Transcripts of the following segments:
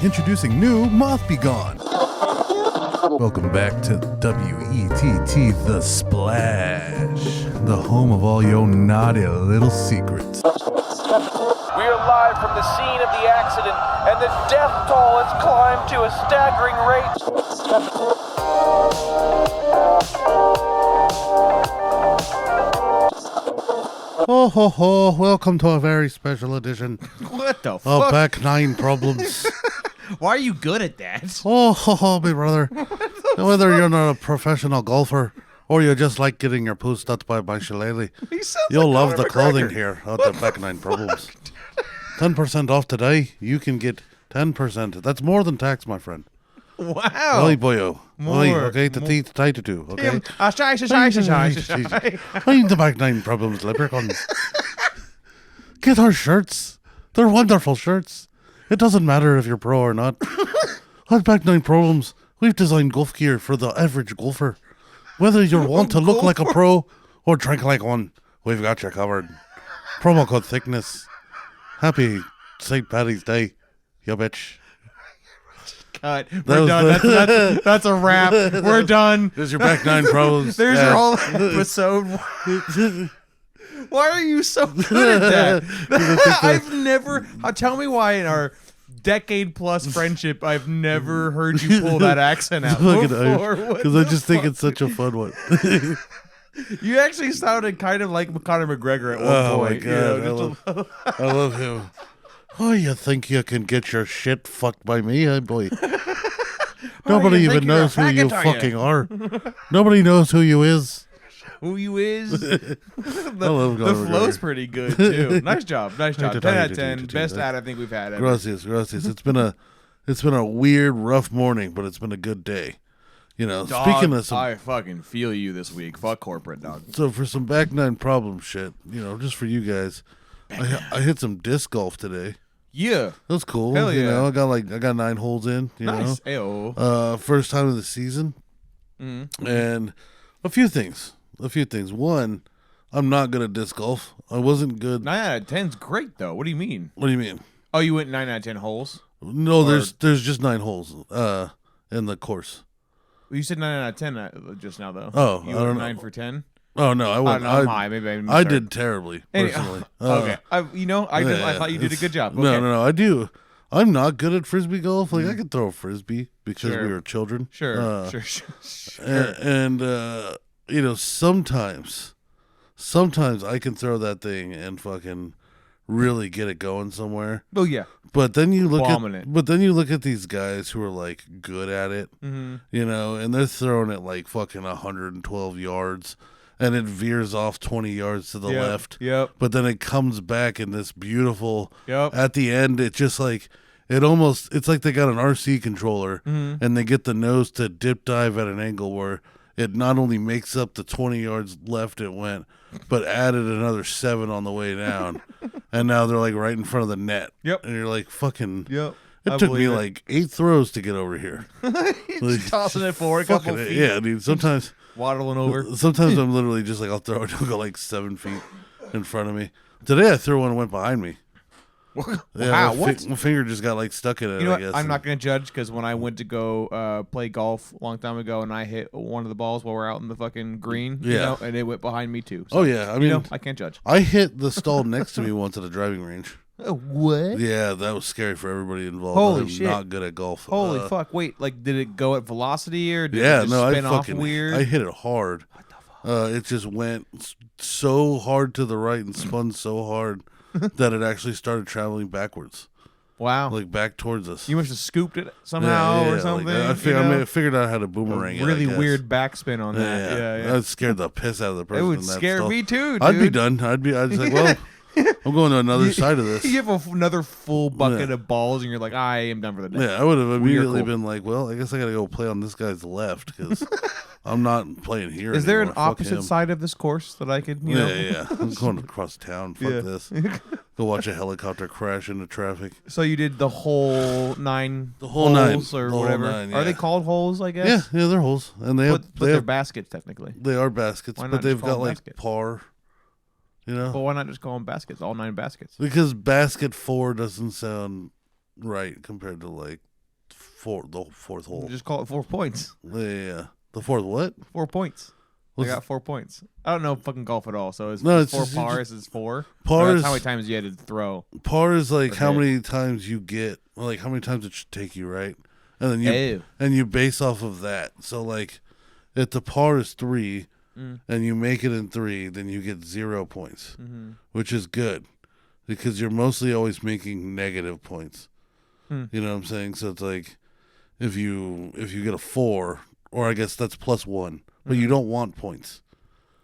Introducing new Moth Be Gone. Welcome back to WETT The Splash, the home of all your naughty little secrets. We are live from the scene of the accident, and the death toll has climbed to a staggering rate. Oh ho ho, welcome to a very special edition What the of fuck? Back Nine Problems. Why are you good at that? Oh ho ho, my brother. Whether you're not a professional golfer or you just like getting your poo stuck by my shillelagh, He sounds you'll like love Conor the clothing McGregor. here at the Back Nine Problems. 10% off today. You can get 10%. That's more than tax, my friend. Wow. Oi, boyo. Oi, More. okay, the teeth tight to do, okay? Shy. I'm the Back Nine Problems leprechaun. Get our shirts. They're wonderful shirts. It doesn't matter if you're pro or not. At Back Nine Problems, we've designed golf gear for the average golfer. Whether you want to look like a pro or drink like one, we've got you covered. Promo code thickness. Happy St. Paddy's Day, you bitch. Cut. We're done. That's a wrap. We're done. There's your Back Nine Pros. There's your whole episode. Why are you so good at that? I've never. Tell me why in our decade-plus friendship, I've never heard you pull that accent out before. Because I just think it's such a fun one. You actually sounded kind of like Conor McGregor at one point. My God, I love him. Oh, you think you can get your shit fucked by me, hey boy? Nobody you think even you're a knows who you faggot, are you? fucking are. Nobody knows who you is. Who you is? love The Conor flow's McGregor. pretty good too. Nice job. 10 out of 10. Thank Best you. ad I think we've had ever. Gracias. It's been a weird, rough morning, but it's been a good day. You know, Dog, speaking of some, I fucking feel you this week. Fuck corporate, dog. so for some Back Nine problem shit, you know, just for you guys, I hit some disc golf today. Yeah. That's cool. Hell You yeah. know, I got 9 holes in. You Nice. know, Ayo. first time of the season, and a few things. One, I'm not good at disc golf. I wasn't good. 9 out of 10's great though. What do you mean? What do you mean? Oh, you went 9 out of 10 holes? No, there's just 9 holes in the course. You said 9 out of 10 just now though. Oh, you I went don't know. 9 for 10? Oh no, I went. I'm high. Maybe I I did terribly personally. Okay. I thought you did a good job. Okay. No, I do. I'm not good at frisbee golf. Like I could throw a frisbee because we were children. Sure. And you know, sometimes I can throw that thing and fucking really get it going somewhere. Oh yeah. But then you look Bombing it. But then you look at these guys who are like good at it, you know, and they're throwing it like fucking 112 yards, and it veers off 20 yards to the left. Yep. But then it comes back in this beautiful. Yep. At the end, it just like it's like they got an RC controller, and they get the nose to dip dive at an angle where it not only makes up the 20 yards left it went, but added another 7 on the way down. And now they're like right in front of the net. Yep. And you're like, fucking. Yep. It took me like 8 throws to get over here. Like, tossing it forward a couple fucking- feet. Yeah, dude. Sometimes Waddling over. Sometimes I'm literally just like, I'll throw it, it'll go like 7 feet in front of me. Today I threw one and went behind me. Yeah, Wow, my what? my finger just got like stuck in it, You know I what? guess. I'm not going to judge because when I went to go play golf a long time ago and I hit one of the balls while we're out in the fucking green, you Yeah. know, and it went behind me too. So, Oh, yeah. I mean, you know, I can't judge. I hit the stall next to me once at a driving range. What? Yeah, that was scary for everybody involved. Holy I'm shit. not good at golf. Holy fuck. Wait, like, did it go at velocity or did Yeah, it just no, spin I off fucking weird? I hit it hard. What the fuck? It just went so hard to the right and spun so hard that it actually started traveling backwards, Wow. like back towards us. You must have scooped it somehow or like, something. I figured out how to boomerang it. really I guess. weird backspin on that. Yeah. That scared the piss out of the person. It would in that scare stall. me too, dude. I'd be done. I'd just like, well, I'm going to another side of this. You have another full bucket of balls, and you're like, I am done for the day. Yeah, I would have immediately cool. been like, well, I guess I got to go play on this guy's left because I'm not playing here. Is there an anymore. Fuck opposite him. side of this course that I could, you know? Yeah. I'm going across town. Fuck Yeah. this. Go watch a helicopter crash into traffic. So you did the whole 9 The whole holes 9. or The whole whatever. 9, Are they yeah. called holes, I guess? Yeah, they're holes, and they have But they they're have baskets, technically. they are baskets, Why but not they've just call got them like baskets? par. You know, But why not just call them baskets? All 9 baskets. because basket 4 doesn't sound right compared to like the fourth hole. Just call it 4 points. Yeah. The fourth what? 4 points. I got 4 points. I don't know fucking golf at all, so it's No, it's 4 just- pars is 4. Par Or is that's how many times you had to throw. par is like Okay. how many times you get, like how many times it should take you, right? And then Ew. you base off of that. So like, if the par is 3 and you make it in 3, then you get 0 points, which is good because you're mostly always making negative points. You know what I'm saying? So it's like if you get a 4, or I guess that's +1, but you don't want points.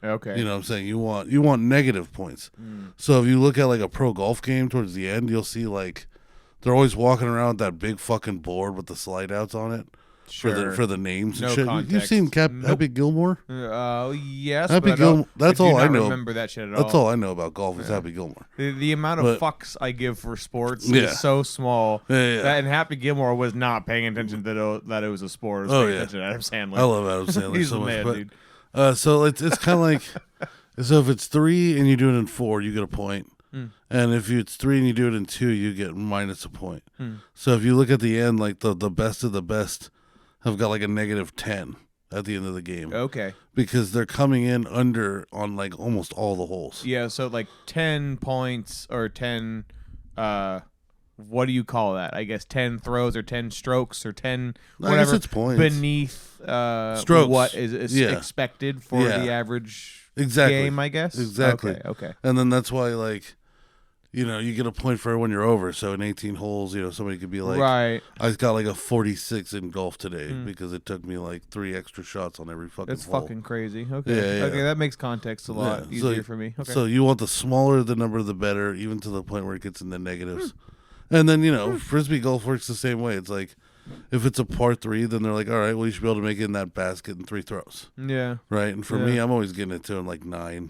Okay. You know what I'm saying? You want negative points. So if you look at like a pro golf game towards the end, you'll see like they're always walking around with that big fucking board with the slide outs on it for the names and No shit. context. You've seen Nope. Happy Gilmore? Yes, Happy but I don't- that's I do all I not know. remember that shit at all. That's all I know about golf is Happy Gilmore. The amount of But- fucks I give for sports Yeah. is so small. Yeah. That, and Happy Gilmore was not paying attention that it was a sport. It was Oh, paying yeah. attention to Adam Sandler. I love Adam Sandler He's so the much. man, but, dude. so it's kind of like, so if it's 3 and you do it in 4, you get a point. And if it's 3 and you do it in 2, you get minus a point. So if you look at the end, like the best of the best have got like a -10 at the end of the game. Okay. Because they're coming in under on like almost all the holes. Yeah, so like 10 points or 10 what do you call that? I guess 10 throws or 10 strokes or 10 I guess whatever it's points. beneath Strokes. what is Yeah. expected for Yeah. the average Exactly. game, I guess. Exactly. Okay. And then that's why, like, you know, you get a point for when you're over. So in 18 holes, you know, somebody could be like, Right. I got like a 46 in golf today because it took me like 3 extra shots on every fucking That's hole. fucking crazy. Okay. Yeah. Okay, that makes context a lot Yeah. easier for me. Okay. So you want the smaller the number, the better, even to the point where it gets in the negatives. And then, you know, Frisbee golf works the same way. It's like, if it's a par 3, then they're like, all right, well, you should be able to make it in that basket in 3 throws. yeah. Right? And for Yeah. me, I'm always getting it to in like 9.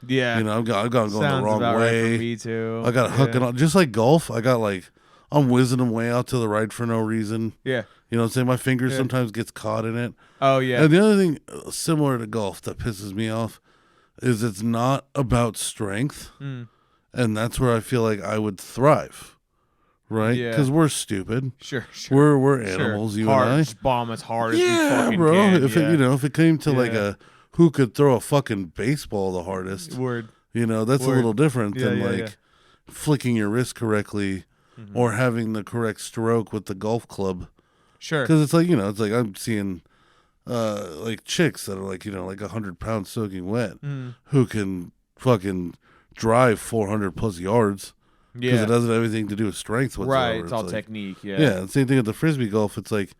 Yeah. You know, I've gone going Sounds the wrong about way. right for me too. I got to hook it on. Just like golf, I got like, I'm whizzing them way out to the right for no reason. Yeah. You know what I'm saying? My fingers Yeah. sometimes gets caught in it. Oh yeah. And the other thing similar to golf that pisses me off is it's not about strength. And that's where I feel like I would thrive. Right? Yeah. Because we're stupid. Sure. Sure. We're animals, you hard, and I. Just bomb as hard as you Yeah, fucking bro. can. If yeah. it, you know, if it came to like Yeah. a who could throw a fucking baseball the hardest, Word. you know, that's Word. a little different Yeah, than yeah, like yeah. flicking your wrist correctly or having the correct stroke with the golf club. Sure. Because it's like, you know, it's like I'm seeing like chicks that are like, you know, like 100 pounds soaking wet who can fucking drive 400 plus yards because Yeah. it doesn't have anything to do with strength whatsoever. Right. It's all like, technique. Yeah. Yeah, the same thing with the Frisbee golf. It's like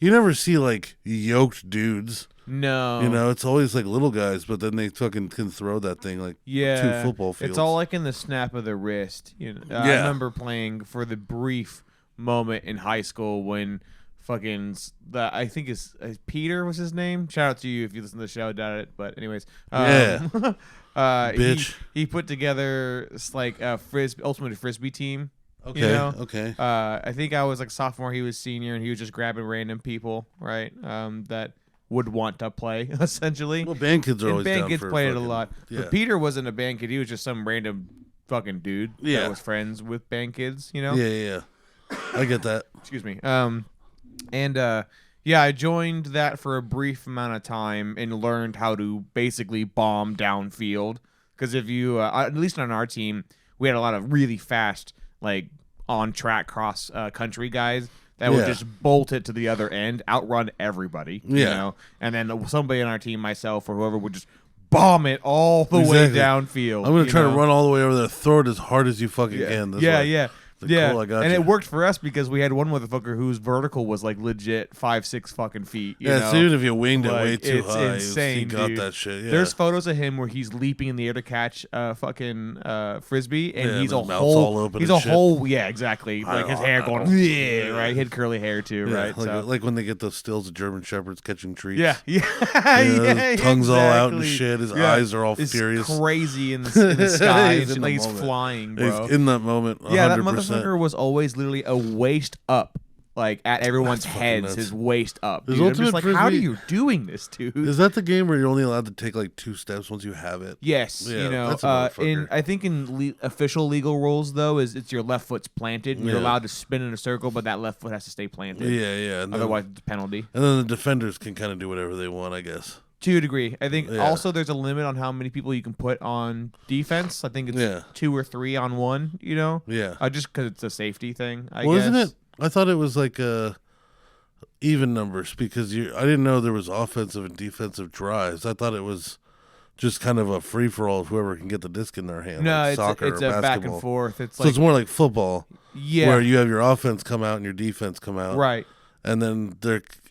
you never see like yoked dudes. No. You know, it's always like little guys, but then they fucking can throw that thing like Yeah. 2 football fields. It's all like in the snap of the wrist. You know, I Yeah. remember playing for the brief moment in high school when fucking I think is Peter was his name. Shout out to you if you listen to the show. Doubt it, but anyways. Yeah. Bitch. Bitch. He put together like a ultimate frisbee team. Okay. You know? Okay. I think I was like sophomore, he was senior, and he was just grabbing random people, right? That would want to play essentially. Well, band kids are And always band down kids for played it a fucking- lot. Yeah. But Peter wasn't a band kid. He was just some random fucking dude Yeah. that was friends with band kids, you know? Yeah. I get that. Excuse me. Yeah, I joined that for a brief amount of time and learned how to basically bomb downfield. Because if you, at least on our team, we had a lot of really fast, like on track cross country guys that would Yeah. just bolt it to the other end, outrun everybody. You Yeah. know? And then somebody on our team, myself or whoever, would just bomb it all the way Exactly. downfield. I'm gonna you try know? to run all the way over there, throw it as hard as you fucking can. This way. Yeah. Like, Yeah, cool, I got and you. it worked for us because we had one motherfucker whose vertical was like legit 5-6 fucking feet. You Yeah, know? so even if you winged it Like, way too it's high, insane, he got dude. that shit. Yeah. There's photos of him where he's leaping in the air to catch fucking frisbee, and Yeah, he's and a his mouth's whole, all open he's and a shit. whole, yeah, exactly. Like his hair going, yeah, Yeah. right. He had curly hair too, Yeah, right? like, So like when they get those stills of German shepherds catching treats. yeah, You know, his tongue's all out and exactly. shit. His Yeah. eyes are all It's furious. crazy in the sky. He's and shit, in like the he's moment. flying, bro. He's in that moment. 100%. Yeah, that motherfucker was always literally a waist up. like at everyone's fucking heads, nuts. his waist up. Is Dude. I'm just Ultimate like, how are Frisbee- you doing this, dude? Is that the game where you're only allowed to take like 2 steps once you have it? Yes, Yeah, you know, that's a motherfucker. I think in official legal rules though is it's your left foot's planted and you're Yeah. allowed to spin in a circle, but that left foot has to stay planted. Yeah. And then, Otherwise, it's a penalty. and then the defenders can kind of do whatever they want, I guess. To a degree, I think Yeah. also there's a limit on how many people you can put on defense. I think it's Yeah. 2 or 3 on one. You know, Yeah. just because it's a safety thing. I Well, guess. isn't it? I thought it was like even numbers because I didn't know there was offensive and defensive drives. I thought it was just kind of a free for all of whoever can get the disc in their hand. No, like it's soccer it's or a back basketball. and forth. It's So like it's more like football, yeah, where you have your offense come out and your defense come out, right. and then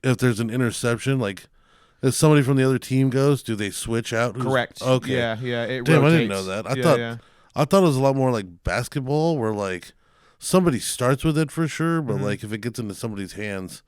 if there's an interception, like if somebody from the other team goes, do they switch out? Correct. Okay. Yeah. It Damn, I rotates. didn't know that. Yeah. I thought it was a lot more like basketball, where like somebody starts with it for sure, Mm-hmm. but like if it gets into somebody's hands,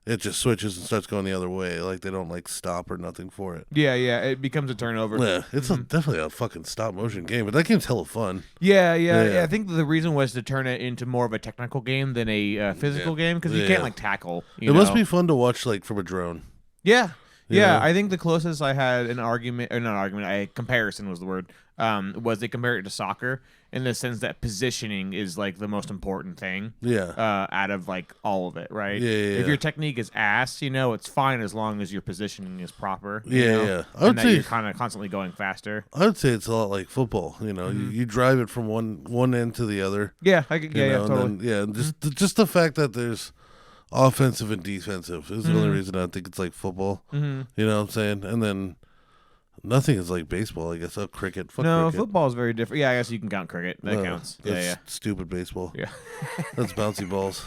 it just switches and starts going the other way. Like they don't like stop or nothing for it. Yeah. It becomes a turnover. Yeah, it's definitely a fucking stop motion game, but that game's hella fun. Yeah. Yeah. I think the reason was to turn it into more of a technical game than a physical game because you Yeah. can't like tackle. It must be fun to watch like from a drone. Yeah. Yeah. I think the closest I had an argument, or not argument, a comparison was the word, was they compared it to soccer in the sense that positioning is like the most important thing. Yeah. Out of like all of it, right? Yeah. If your technique is ass, it's fine as long as your positioning is proper. you Yeah, know? yeah. I And would that say- you're kind of constantly going faster. I would say it's a lot like football. You drive it from one end to the other. Yeah, You yeah, know, totally. and then, just the fact that there's offensive and defensive is the only reason I think it's like football. Mm-hmm. You know what I'm saying? And then nothing is like baseball, I guess. Oh, cricket. Fuck No, cricket. football is very different. Yeah, I guess you can count cricket. That No, counts. That's Yeah. stupid baseball. Yeah. That's bouncy balls.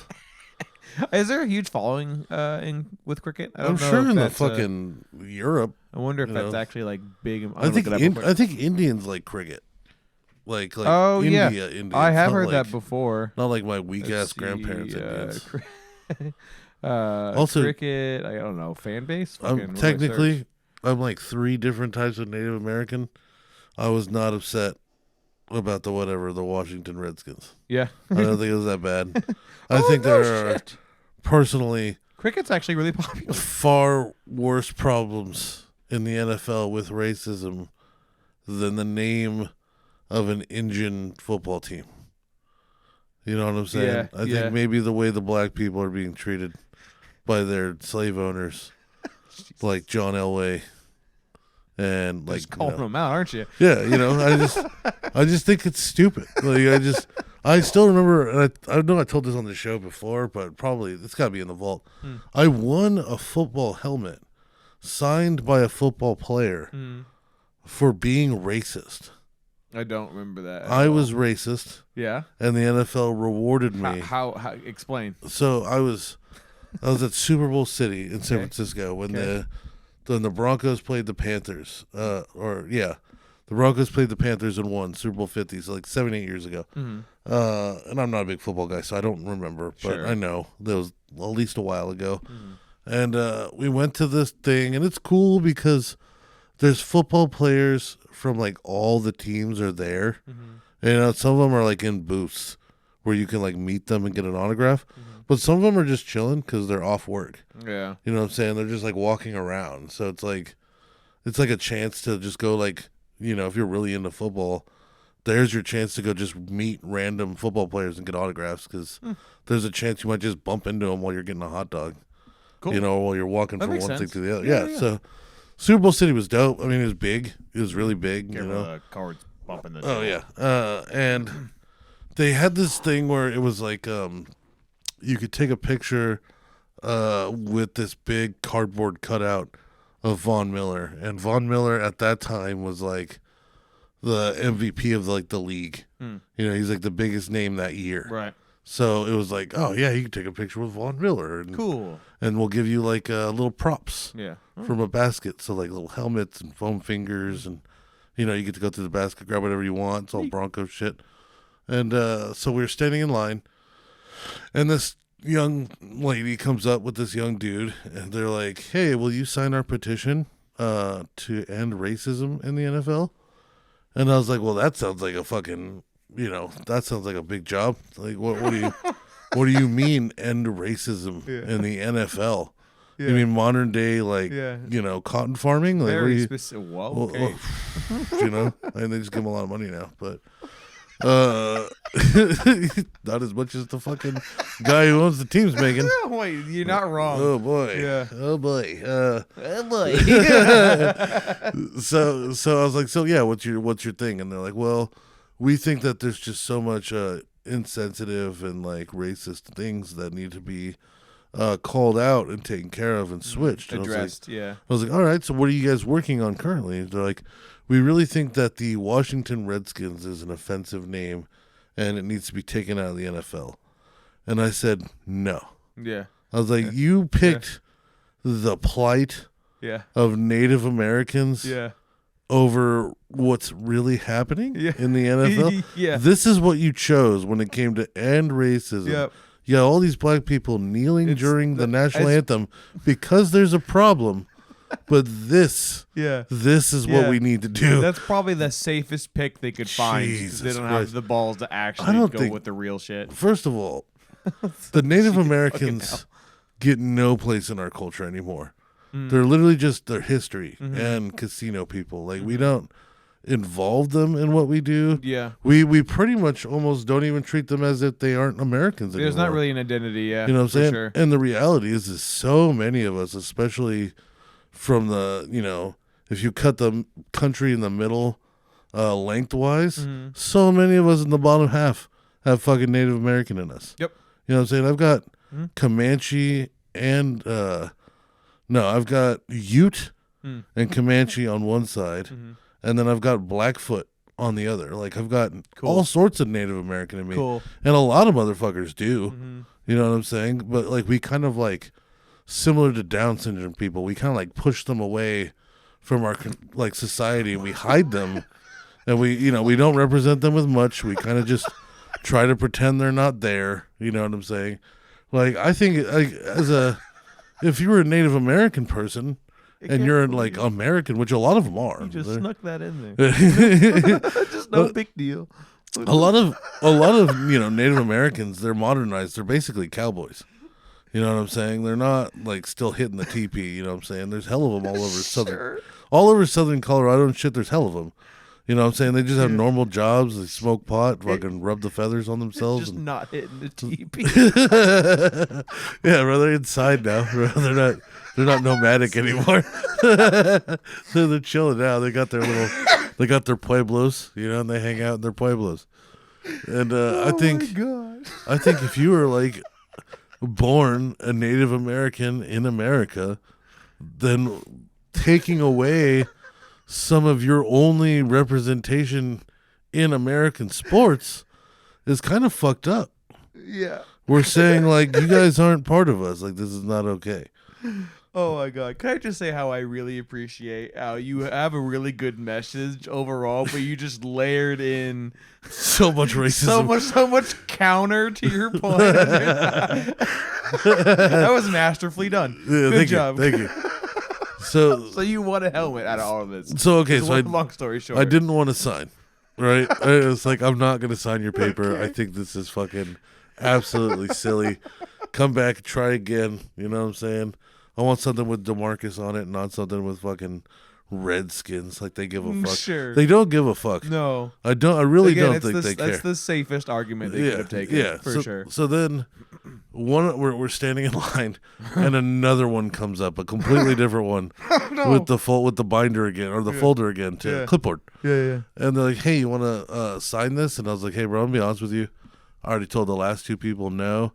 Is there a huge following with cricket? I don't I'm know sure if in the that's, fucking Europe. I wonder if you that's know. actually like big. I'm I gonna think look it up real quick. I think Indians like cricket. Like Oh, yeah. India. Indians, I have not heard like, that before. Not like my weak Let's ass grandparents see, Indians. also, Also- cricket. I don't know. Fan base. Fucking, what do I Technically, search? I'm like 3 different types of Native American. I was not upset about the Washington Redskins. Yeah. I don't think it was that bad. I Oh, think no there are shit. personally Cricket's actually really popular. far worse problems in the NFL with racism than the name of an Indian football team. You know what I'm saying? Yeah, I yeah. think maybe the way the black people are being treated by their slave owners, like John Elway, and like Just calling them out, aren't you? yeah, I just think it's stupid. Like I still remember, and I know I told this on the show before, but probably it's got to be in the vault. I won a football helmet signed by a football player for being racist. I don't remember that. at I all. was racist, Yeah. and the NFL rewarded me. How explain? So I was at Super Bowl City in San Francisco when the Broncos played the Panthers. The Broncos played the Panthers and won Super Bowl 50, so like 7-8 years ago. Mm-hmm. And I'm not a big football guy, so I don't remember, but Sure. I know that was at least a while ago. And we went to this thing, and it's cool because there's football players from like all the teams are there. And some of them are like in booths where you can like meet them and get an autograph. But some of them are just chilling because they're off work. Yeah. You know what I'm saying? They're just like walking around. So it's like a chance to just go like, if you're really into football, there's your chance to go just meet random football players and get autographs because there's a chance you might just bump into them while you're getting a hot dog. Cool. While you're walking That from makes one thing sense. to the other. Yeah. So Super Bowl City was dope. I mean, it was big. It was really big. Careful, the card's bumping the. Oh yeah. And they had this thing where it was like you could take a picture with this big cardboard cutout of Von Miller, and Von Miller at that time was like the MVP of like the league. He's like the biggest name that year. Right. So it was like, oh yeah, you can take a picture with Von Miller, and Cool. and we'll give you like little props Yeah. from a basket. So like little helmets and foam fingers, and you get to go through the basket, grab whatever you want. It's all Broncos shit. And so we were standing in line, and this young lady comes up with this young dude, and they're like, "Hey, will you sign our petition to end racism in the NFL?" And I was like, "Well, that sounds like a fucking, that sounds like a big job. Like, what do you, what do you mean end racism in the NFL? You mean modern day, like, cotton farming? Like, Very specific. Whoa, okay. I mean, they just give them a lot of money now, but not as much as the fucking guy who owns the team's making. Wait, you're not wrong. Oh boy. Yeah. Oh boy. Oh boy. So I was like, so yeah, what's your thing? And they're like, well, we think that there's just so much insensitive and like racist things that need to be called out and taken care of and switched. And Addressed, I was like, all right, so what are you guys working on currently? They're like, we really think that the Washington Redskins is an offensive name and it needs to be taken out of the NFL. And I said, no. Yeah. I was like, you picked the plight of Native Americans over what's really happening in the NFL. This is what you chose when it came to end racism. Yep. Yeah, all these black people kneeling during the national anthem because there's a problem. But this is what we need to do. That's probably the safest pick they could find because they don't have the balls to actually go with the real shit. First of all, the Native Americans get no place in our culture anymore. They're literally just their history and casino people. Like, we don't involve them in what we do. Yeah. We pretty much almost don't even treat them as if they aren't Americans anymore. There's not really an identity, You know what I'm saying? Sure. And the reality is so many of us, especially from the, if you cut the country in the middle lengthwise, so many of us in the bottom half have fucking Native American in us. Yep. You know what I'm saying? I've got Comanche and I've got Ute and Comanche on one side, and then I've got Blackfoot on the other. Like, I've got all sorts of Native American in me. Cool. And a lot of motherfuckers do. You know what I'm saying? But like, we kind of like, similar to Down syndrome people, we kind of like push them away from our like society, and we hide them, and we don't represent them with much. We kind of just try to pretend they're not there. You know what I'm saying? Like, I think like if you were a Native American person and you're like American, which a lot of them are, you just snuck that in there. Just no big deal. A lot of Native Americans, they're modernized. They're basically cowboys. You know what I'm saying? They're not like still hitting the teepee. You know what I'm saying? There's hell of them all over southern Colorado and shit. There's hell of them. You know what I'm saying? They just have normal jobs. They smoke pot, fucking rub the feathers on themselves. Just not hitting the teepee. Yeah, bro, they're inside now. Bro. They're not nomadic anymore. They're chilling now. They got their pueblos, and they hang out in their pueblos. And I think if you were like born a Native American in America, then taking away some of your only representation in American sports is kind of fucked up. Yeah. We're saying, like, you guys aren't part of us. Like, this is not okay. Oh my God. Can I just say how I really appreciate how you have a really good message overall, but you just layered in so much racism. So much counter to your point. That was masterfully done. Yeah, good job. Thank you. So you won a helmet out of all of this. So okay, long story short, I didn't want to sign. Right? It's like, I'm not going to sign your paper. Okay. I think this is fucking absolutely silly. Come back, try again. You know what I'm saying? I want something with DeMarcus on it, not something with fucking Redskins. Like, they give a fuck. Sure. They don't give a fuck. No. I really don't think they care. That's the safest argument they could have taken. For sure. So then we're standing in line and another one comes up, a completely different one with the binder again, or the folder again, to clipboard. Yeah. And they're like, hey, you want to sign this? And I was like, hey, bro, I'm going to be honest with you. I already told the last two people no.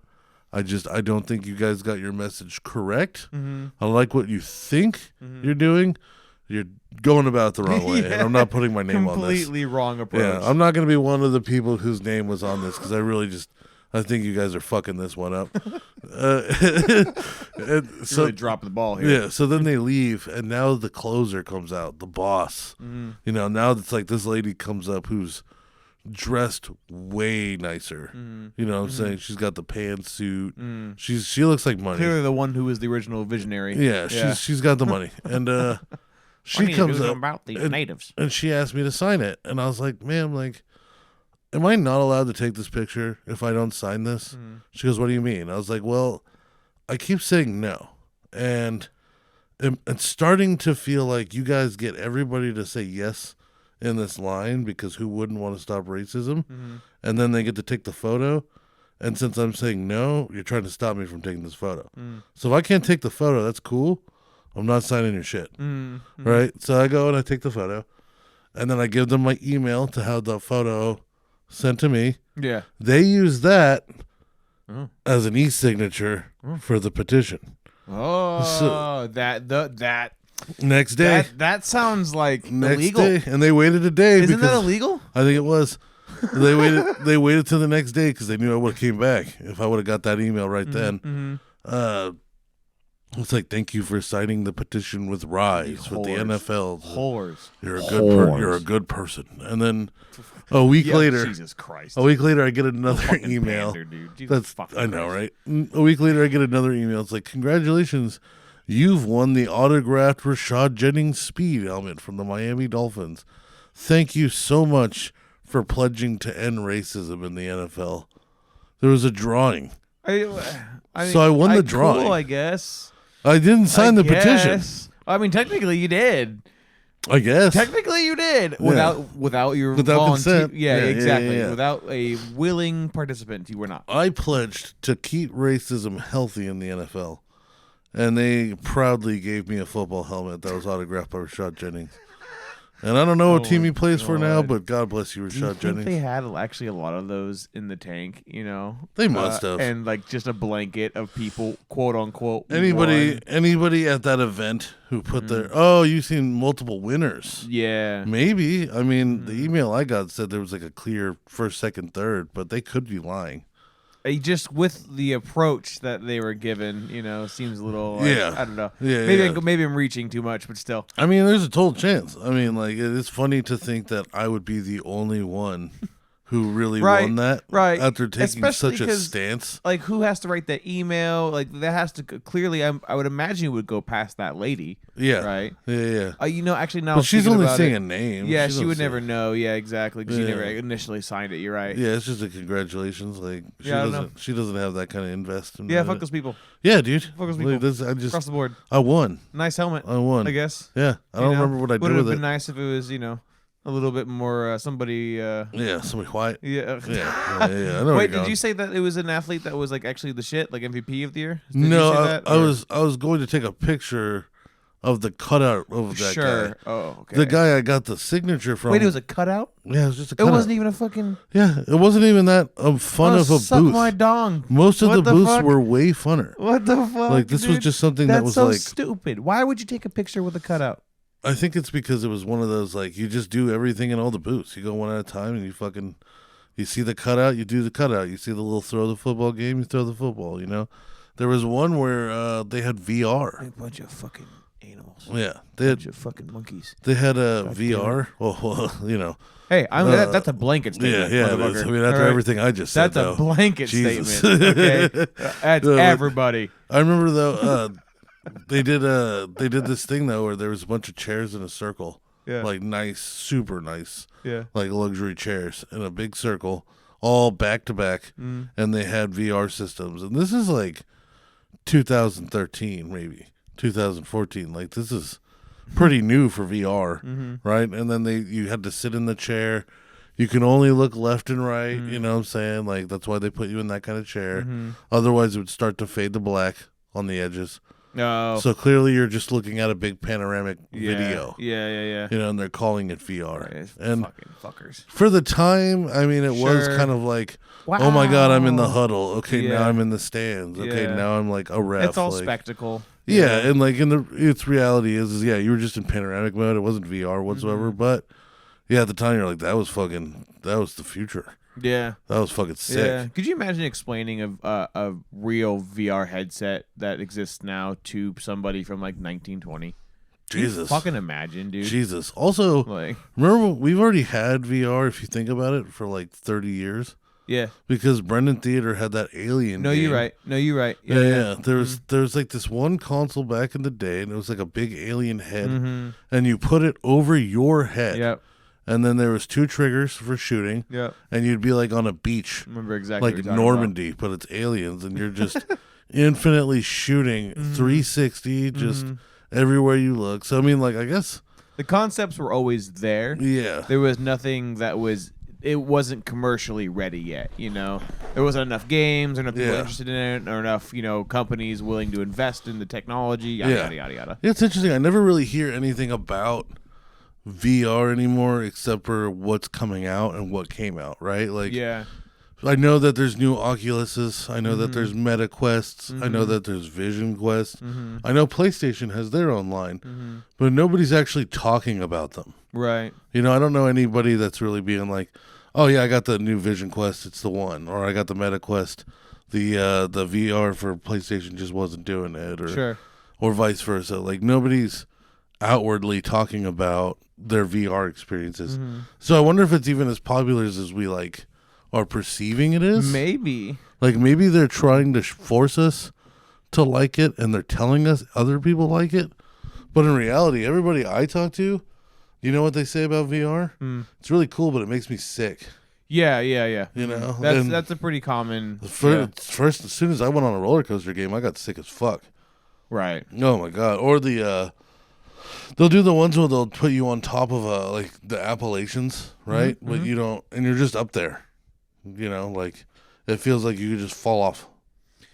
I don't think you guys got your message correct. I like what you think you're doing. You're going about it the wrong way, and I'm not putting my name on this. Completely wrong approach. Yeah, I'm not going to be one of the people whose name was on this, because I think you guys are fucking this one up. So really dropping the ball here. Yeah, so then they leave, and now the closer comes out, the boss. Now it's like this lady comes up who's dressed way nicer. You know what I'm saying? She's got the pantsuit. She looks like money. Clearly the one who was the original visionary. Yeah, she's got the money. And she comes up about these natives. And she asked me to sign it. And I was like, ma'am, like, am I not allowed to take this picture if I don't sign this? She goes, what do you mean? I was like, well, I keep saying no. And it's starting to feel like you guys get everybody to say yes in this line because who wouldn't want to stop racism? And then they get to take the photo. And since I'm saying no, you're trying to stop me from taking this photo. So if I can't take the photo, that's cool. I'm not signing your shit. Right? So I go and I take the photo. And then I give them my email to have the photo sent to me. Yeah. They use that as an e-signature for the petition. Oh, that Next day. That sounds like Next illegal. day. And they waited a day. Isn't that because illegal? I think it was. They waited till the next day because they knew I would have came back if I would have got that email right then. It's like, thank you for signing the petition with Rise with the NFL. Whores. You're a good person. And then a week later, Jesus Christ. a week later, I get another email. Pander, dude. Jesus fucking I know, Christ. right? A week later, I get another email. It's like, congratulations, you've won the autographed Rashad Jennings speed helmet from the Miami Dolphins. Thank you so much for pledging to end racism in the NFL. There was a drawing. So I won the drawing. Cool, I guess. I didn't sign the petition. I mean, technically you did. I guess. Technically you did. Without your consent. Yeah, exactly. Yeah. Without a willing participant, you were not. I pledged to keep racism healthy in the NFL. And they proudly gave me a football helmet that was autographed by Rashad Jennings. And I don't know what team he plays for now, but God bless you, Do you Rashad think Jennings. they had actually a lot of those in the tank, you know? They must have. And like just a blanket of people, quote unquote. Anybody at that event who put their, you've seen multiple winners. Yeah. Maybe. I mean, the email I got said there was like a clear first, second, third, but they could be lying. Just with the approach that they were given, you know, seems a little. Like, Yeah. I don't know. Yeah, Maybe I'm reaching too much, but still. I mean, there's a total chance. I mean, like, it's funny to think that I would be the only one who really won that after taking Especially such a stance. Like, who has to write that email? Like, that has to clearly. I would imagine it would go past that lady. Yeah. Right. Yeah. You know, actually now. But she's only saying it, a name. Yeah, she would never know. Yeah, exactly. Because she Yeah. never initially signed it. You're right. Yeah, it's just a congratulations. Like she Yeah, I don't doesn't. She doesn't have that kind of investment. Yeah, in fuck it. those people. Yeah, dude. Fuck those people. Like, Across the board. I won. Nice helmet. I won. I guess. Yeah, I don't remember what I did Would with have it. been nice if it was, you know, a little bit more somebody. Yeah, somebody white. Yeah. Yeah. I know where Wait, you're did you going. say that it was an athlete that was like actually the shit, like MVP of the year? Did you No, say that, I or- was going to take a picture of the cutout of that Sure. guy. Oh, okay. The guy I got the signature from. Wait, it was a cutout? Yeah, it was just a It cutout. wasn't even a fucking. Yeah, it wasn't even that fun of a suck booth. my dong. Most of What the the booths fuck? were way funner. What the fuck? Like, this was dude? just something that That's was so like. stupid. Why would you take a picture with a cutout? I think it's because it was one of those, like, you just do everything in all the booths. You go one at a time and you see the cutout, you do the cutout. You see the little throw the football game, you throw the football, you know? There was one where they had VR. A bunch of fucking animals. Yeah. Bunch of fucking monkeys. They had a VR. Well, you know. Hey, that's a blanket Yeah, statement. yeah, it motherfucker. is. I mean, after All right? everything I just said, That's a though. blanket Jesus. statement. Okay, that's No, everybody. I remember, though, they did this thing, though, where there was a bunch of chairs in a circle. Yeah. Like nice, super nice. Yeah. Like luxury chairs in a big circle, all back to back, and they had VR systems. And this is like 2013, maybe 2014. Like, this is pretty new for VR, right? And then you had to sit in the chair. You can only look left and right. You know what I'm saying? Like, that's why they put you in that kind of chair. Otherwise, it would start to fade to black on the edges. No. So clearly, you're just looking at a big panoramic video. Yeah. You know, and they're calling it VR. And fucking fuckers. for the time, I mean, it was Sure. kind of like, oh my God, I'm in the huddle. Okay, Yeah. now I'm in the stands. Okay, Yeah. now I'm like a ref. It's all like, spectacle. Yeah, and like its reality is yeah, you were just in panoramic mode. It wasn't VR whatsoever. But yeah, at the time you're like, that was the future. Yeah. That was fucking sick. Yeah. Could you imagine explaining a real VR headset that exists now to somebody from like 1920? Can you Jesus. fucking imagine, dude. Jesus. Also, Like, remember we've already had VR if you think about it for like 30 years. yeah. Because Brendan Theater had that Alien No, game. you're right. No, you're right. Yeah. There was like this one console back in the day, and it was like a big alien head, and you put it over your head, Yep. and then there was 2 triggers for shooting. Yeah. And you'd be like on a beach, Remember exactly like what you're talking Normandy, but it's aliens, and you're just infinitely shooting 360 just everywhere you look. So I mean, like, I guess the concepts were always there. yeah. There was nothing that it wasn't commercially ready yet, you know. There wasn't enough games or enough people interested in it or enough, companies willing to invest in the technology, yada, yada, yada. It's interesting. I never really hear anything about VR anymore except for what's coming out and what came out, right? Like, Yeah. I know that there's new Oculuses. I know that there's Meta Quests. I know that there's Vision Quest. I know PlayStation has their own line, but nobody's actually talking about them. Right. I don't know anybody that's really being like, oh yeah, I got the new Vision Quest, it's the one, or I got the Meta Quest, the VR for PlayStation just wasn't doing it, or vice versa. Like, nobody's outwardly talking about their VR experiences. So I wonder if it's even as popular as we like are perceiving it is. Maybe. Like, maybe they're trying to force us to like it, and they're telling us other people like it. But in reality, everybody I talk to, you know what they say about VR? It's really cool, but it makes me sick. Yeah. That's a pretty common. First, as soon as I went on a roller coaster game, I got sick as fuck. Right. Oh my god! Or they'll do the ones where they'll put you on top of like the Appalachians, right? But you don't, and you're just up there. Like, it feels like you could just fall off.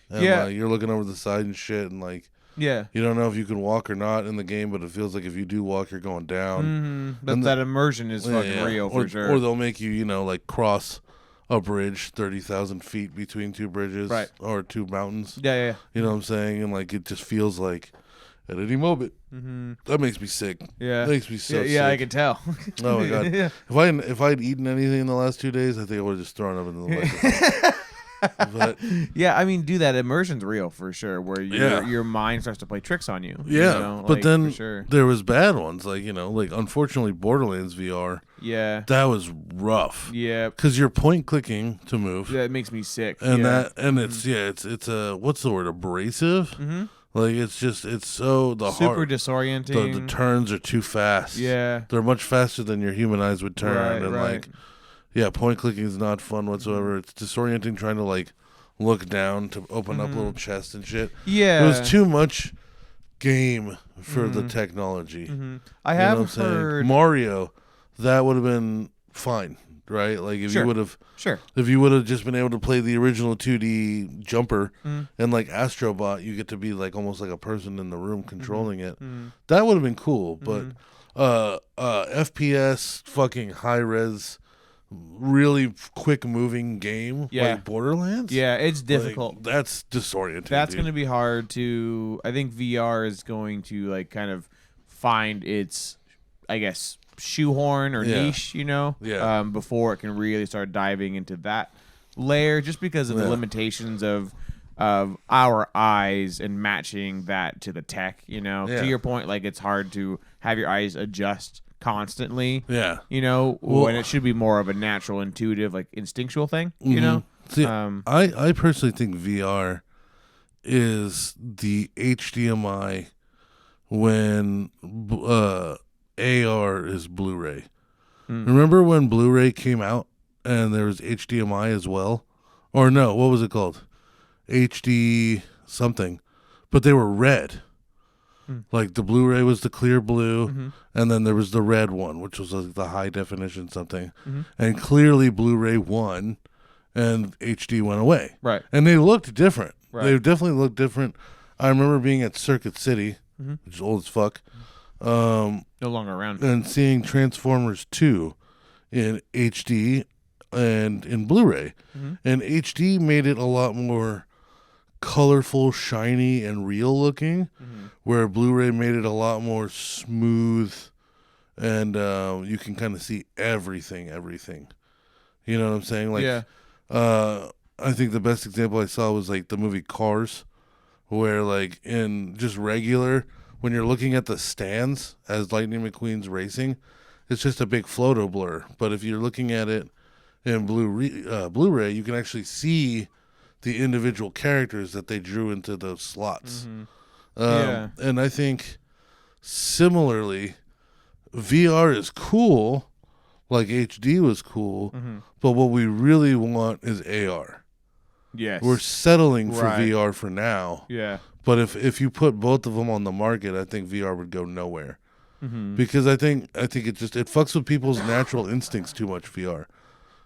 And, you're looking over the side and shit, and like. Yeah. You don't know if you can walk or not in the game, but it feels like if you do walk, you're going down. That immersion is fucking real for sure. Or they'll make you, like, cross a bridge 30,000 feet between 2 bridges. Right. Or 2 mountains. Yeah. You know what I'm saying? And, like, it just feels like at any moment. That makes me sick. Yeah. That makes me so sick. Yeah, I can tell. Oh, my God. Yeah. If I'd eaten anything in the last 2 days, I think I would have just thrown up in the lake. But yeah, I mean, that immersion's real for sure, where your mind starts to play tricks on you. Yeah, but then sure. there was bad ones, like unfortunately Borderlands VR. Yeah, that was rough. Yeah, because you're point clicking to move. Yeah, it makes me sick. And it's a what's the word, abrasive? Like, it's so super disorienting. The turns are too fast. Yeah, they're much faster than your human eyes would turn, and right. like. Yeah, point clicking is not fun whatsoever. It's disorienting trying to, like, look down to open up little chests and shit. Yeah. It was too much game for the technology. I have heard... Mario, that would have been fine, right? Like, if you would have... Sure. If you would have just been able to play the original 2D jumper and, like, Astrobot, you get to be, like, almost like a person in the room controlling it. That would have been cool, but FPS, fucking high-res... really quick moving game like Borderlands. Yeah, it's difficult. Like, that's disorienting. That's going to be hard to. I think VR is going to like kind of find its, I guess, shoehorn or niche, before it can really start diving into that layer, just because of the limitations of our eyes and matching that to the tech. To your point, like, it's hard to have your eyes adjust constantly, when it should be more of a natural, intuitive, like instinctual thing. See, I personally think VR is the HDMI when AR is Blu-ray. Remember when Blu-ray came out and there was HDMI as well? Or no, what was it called? HD something, but they were red. Like, the Blu-ray was the clear blue, and then there was the red one, which was like the high definition something. And clearly Blu-ray won, and HD went away. Right. And they looked different. Right. They definitely looked different. I remember being at Circuit City, which is old as fuck. No longer around. And seeing Transformers 2 in HD and in Blu-ray. And HD made it a lot more colorful, shiny, and real looking, where Blu-ray made it a lot more smooth, and you can kind of see everything. You know what I'm saying? Like, I think the best example I saw was like the movie Cars, where like in just regular, when you're looking at the stands as Lightning McQueen's racing, it's just a big photo blur. But if you're looking at it in Blu-ray, you can actually see the individual characters that they drew into those slots. And I think similarly, VR is cool, Like HD was cool, Mm-hmm. but what we really want is AR. Yes. We're settling for Right. VR for now. Yeah. But if you put both of them on the market, I think VR would go nowhere. Mm-hmm. Because I think it fucks with people's natural instincts too much, VR.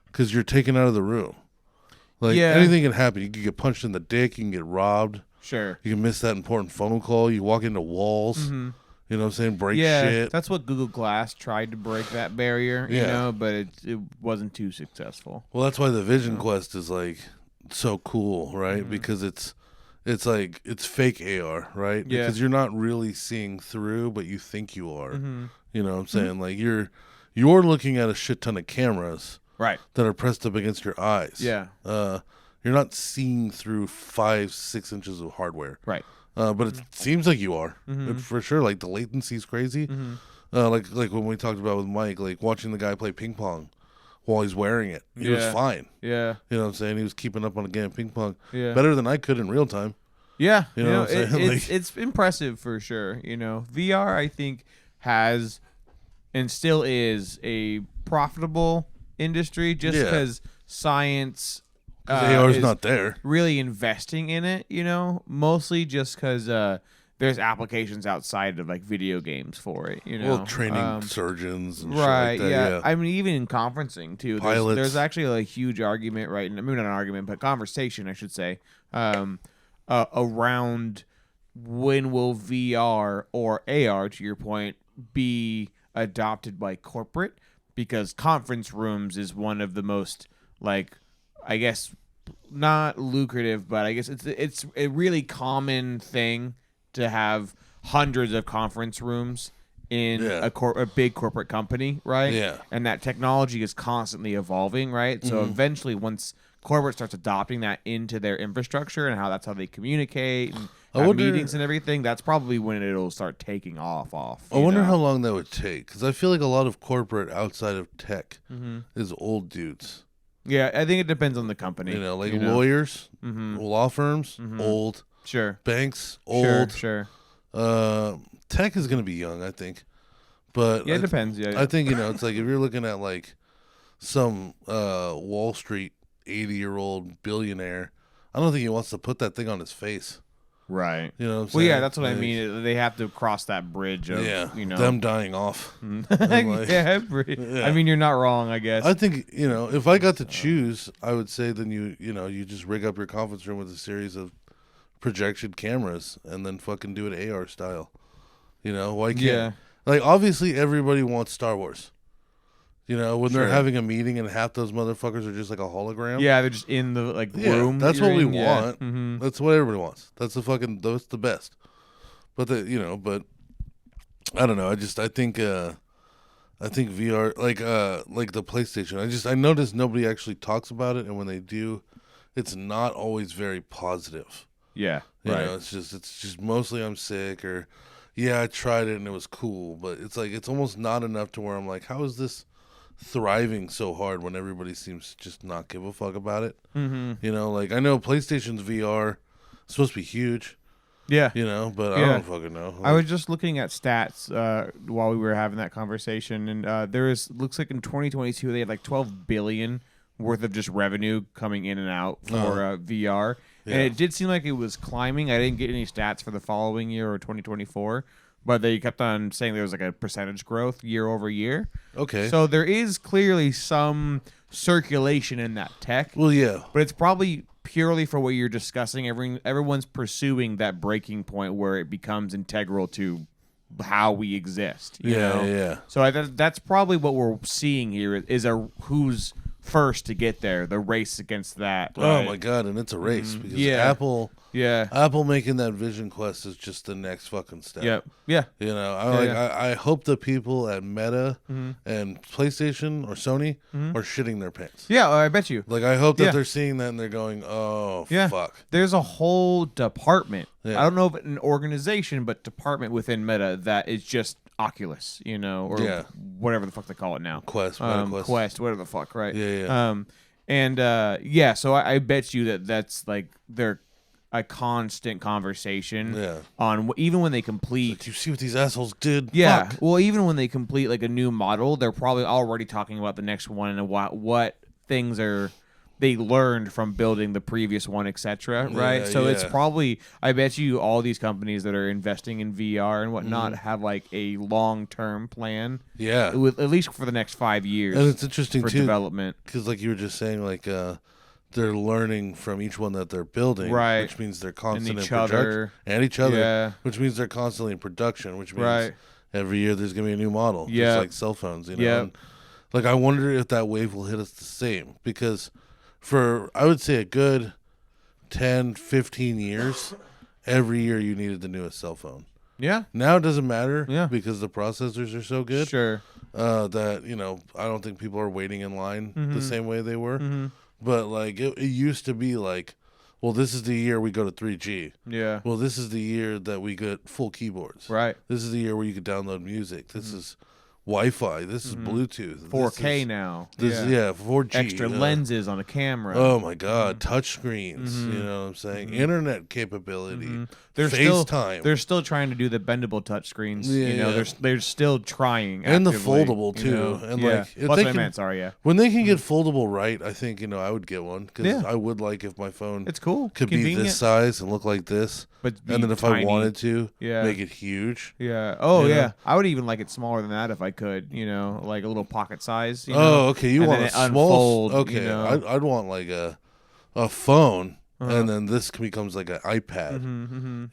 Because you're taken out of the room. Like Yeah. anything can happen. You can get punched in the dick, you can get robbed, Sure. you can miss that important phone call, you walk into walls, Mm-hmm. you know what I'm saying, break Yeah, shit. that's what Google Glass tried to break that barrier, you Yeah. know, but it wasn't too successful. Well, that's why the Vision Quest is like so cool, right? Mm-hmm. Because it's like it's fake AR, right? Yeah. Because you're not really seeing through, but you think you are. Mm-hmm. You know what I'm saying? Like you're looking at a shit ton of cameras Right. that are pressed up against your eyes. Yeah. You're not seeing through 5-6 inches of hardware. Right. But it seems like you are. Mm-hmm. For sure. Like the latency's crazy. Mm-hmm. Like when we talked about with Mike, like watching the guy play ping pong while he's wearing it. He was Yeah. fine. Yeah. You know what I'm saying? He was keeping up on a game of ping pong Yeah. better than I could in real time. Yeah. You know what I'm saying? It's impressive for sure. You know, VR, I think, has and still is a profitable industry just Yeah. because science AR's is not there. really investing in it, you know, mostly just because there's applications outside of like video games for it, you know. Well, training surgeons and Right, shit like that. yeah. Yeah. I mean, even in conferencing too. Pilots. There's actually a huge argument, right? Maybe not an argument, but conversation, I should say, around when will VR or AR, to your point, be adopted by corporate? Because conference rooms is one of the most, like, I guess, not lucrative, but I guess it's a really common thing to have hundreds of conference rooms in Yeah. a big corporate company, right? Yeah. And that technology is constantly evolving, right? So eventually, once corporate starts adopting that into their infrastructure and that's how they communicate and have wonder- meetings and everything, that's probably when it'll start taking off. I wonder how long that would take. Because I feel like a lot of corporate outside of tech Mm-hmm. is old dudes. Yeah, I think it depends on the company. You know, like lawyers, Mm-hmm. law firms, old. Sure. Banks, old. Sure. Tech is going to be young, I think. But Yeah, it depends. Yeah. I think, it's like if you're looking at like some Wall Street 80-year-old billionaire, I don't think he wants to put that thing on his face. Right. You know what I'm Well, saying? yeah, that's what I Like, mean. They have to cross that bridge of, them dying off. like- yeah, Yeah. I mean, you're not wrong, I guess. I think, if I got to choose, I would say then you just rig up your conference room with a series of projection cameras and then fucking do it AR style. Why can't? Yeah. Like, obviously, everybody wants Star Wars. When they're Sure. having a meeting and half those motherfuckers are just like a hologram. Yeah, they're just in the room. That's you're what we in. Yeah. want. Mhm. That's what everybody wants. That's the best. But but I don't know. I think VR, like the PlayStation. I noticed nobody actually talks about it, and when they do, it's not always very positive. Yeah. You Right. know, it's just mostly I'm sick, or yeah, I tried it and it was cool, but it's like it's almost not enough to where I'm like, how is this thriving so hard when everybody seems to just not give a fuck about it? Mm-hmm. Like I know PlayStation's VR is supposed to be huge, Yeah. but I Yeah. don't fucking know. I was just looking at stats while we were having that conversation, and looks like in 2022 they had like 12 billion worth of just revenue coming in and out for VR, and Yeah. it did seem like it was climbing. I didn't get any stats for the following year or 2024, but they kept on saying there was like a percentage growth year over year. Okay. So there is clearly some circulation in that tech. Well, yeah. But it's probably purely for what you're discussing. Everyone's pursuing that breaking point where it becomes integral to how we exist. You know? Yeah. So that's probably what we're seeing here is who's first to get there, the race against that. Oh right? my god, and it's a race because Yeah. Apple making that Vision Quest is just the next fucking step. Yep. Yeah. I hope the people at Meta and PlayStation or Sony are shitting their pants. Yeah, I bet you. Like I hope that Yeah. they're seeing that and they're going, "Oh, Yeah. fuck." There's a whole department. Yeah. I don't know if it's an organization, but department within Meta that is just Oculus, or Yeah. whatever the fuck they call it now. Quest, Meta Quest. Quest, whatever the fuck, right? Yeah. So I bet you that's like their a constant conversation. Yeah. On even when they complete. Do you see what these assholes did? Yeah. Fuck. Well, even when they complete like a new model, they're probably already talking about the next one and what things are they learned from building the previous one, etc. Right. Yeah, So it's yeah. probably, I bet you all these companies that are investing in VR and whatnot have like a long-term plan. Yeah. With at least for the next 5 years. And it's interesting for too, development. because like you were just saying, like they're learning from each one that they're building, Right. which means they're constantly each in production other. and each other, Yeah. which means they're constantly in production, which means Right. every year there's gonna be a new model, Yeah. just like cell phones, you know. Yeah. And, like I wonder if that wave will hit us the same, because for I would say a good 10, 15 years, every year you needed the newest cell phone. Yeah. Now it doesn't matter, Yeah. because the processors are so good. Sure. That I don't think people are waiting in line the same way they were. But like it used to be like, well, this is the year we go to 3G. Yeah. Well, this is the year that we get full keyboards. Right. This is the year where you could download music. This is Wi-Fi. This is Bluetooth. 4K now. This is 4G. Extra lenses on a camera. Oh my God, touch screens. You know what I'm saying? Internet capability. They're FaceTime. They're still trying to do the bendable touch screens. Yeah, you know, yeah. they're still trying. And the actively, foldable, you too. know? And, yeah. like, if That's what they I can- meant. Sorry. Yeah. When they can get foldable right, I think I would get one, because Yeah. I would like if my phone It's cool. could be Convenient. this size and look like this, But be and then if tiny. I wanted to, Yeah. make it huge. Yeah. Oh, You yeah. know? I would even like it smaller than that if I could. You know, like a little pocket size. You know? Oh, okay. You And want then a it small? unfold, Okay, you know? I'd want like a phone, and then this becomes like an iPad.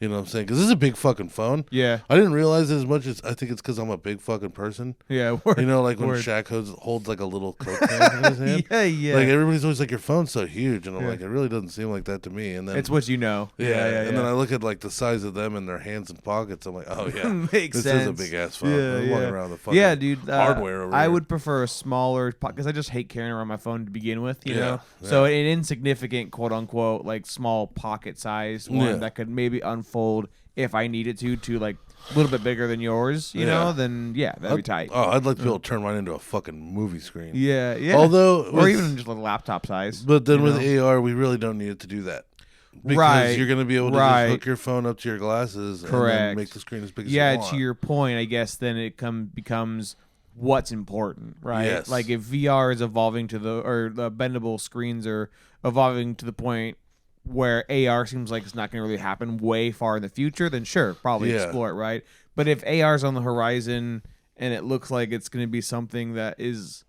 You know what I'm saying? Because this is a big fucking phone. Yeah. I didn't realize it as much as I think it's because I'm a big fucking person. Yeah. Word. You know, like when Word. Shaq holds like a little Coke can in his hand. Yeah. Yeah. Like everybody's always like, your phone's so huge, and I'm Yeah. like, it really doesn't seem like that to me. And then It's what you know. yeah, Yeah. and then I look at like the size of them and their hands and pockets. I'm like, oh yeah, Makes this sense. is a big ass phone. Yeah, I'm walking yeah. around the fucking Yeah, dude. hardware over I here. would prefer a smaller because I just hate carrying around my phone to begin with. You Yeah, know, yeah. so an insignificant, quote unquote, like small pocket size one Yeah. that could maybe unfold if I needed to like a little bit bigger than yours. You know, then yeah, that'd be tight. Oh, I'd like to be able to turn mine into a fucking movie screen. Yeah, yeah. Although, or with- even just a laptop size. but then you with know? AR, we really don't need it to do that. Because Right, you're going to be able to right. just hook your phone up to your glasses and then Correct. make the screen as big as Yeah, you want. to your point, I guess then it becomes what's important, right? Yes. Like if VR is evolving to the bendable screens are evolving to the point where AR seems like it's not going to really happen way far in the future, then sure, probably Yeah. explore it, right? But if AR's on the horizon and it looks like it's going to be something that is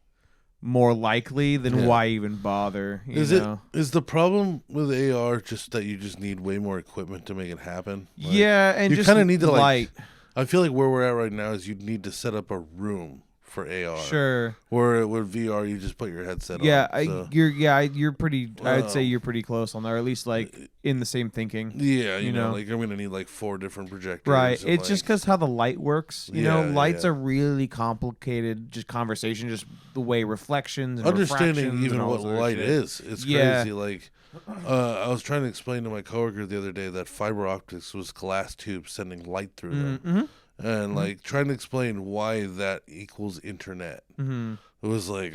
more likely, then Yeah. why even bother? You Is know? is the problem with AR just that you just need way more equipment to make it happen? Like, Yeah, and you just kind of need to light. I feel like where we're at right now is you need to set up a room for AR. Sure. Where with VR you just put your headset Yeah, on. So. you're pretty. I would say Wow. you're pretty close on that, or at least like in the same thinking. Yeah, you know, know. like I'm gonna need like 4 different projectors. Right. and, It's just like- because how the light works. You know, Yeah, light's yeah. a really complicated just conversation, just the way reflections and understanding refractions even and all what this other light shit. is. It's Yeah. crazy. Like I was trying to explain to my coworker the other day that fiber optics was glass tubes sending light through them. Mm-hmm. And like trying to explain why that equals internet. Mm-hmm. It was like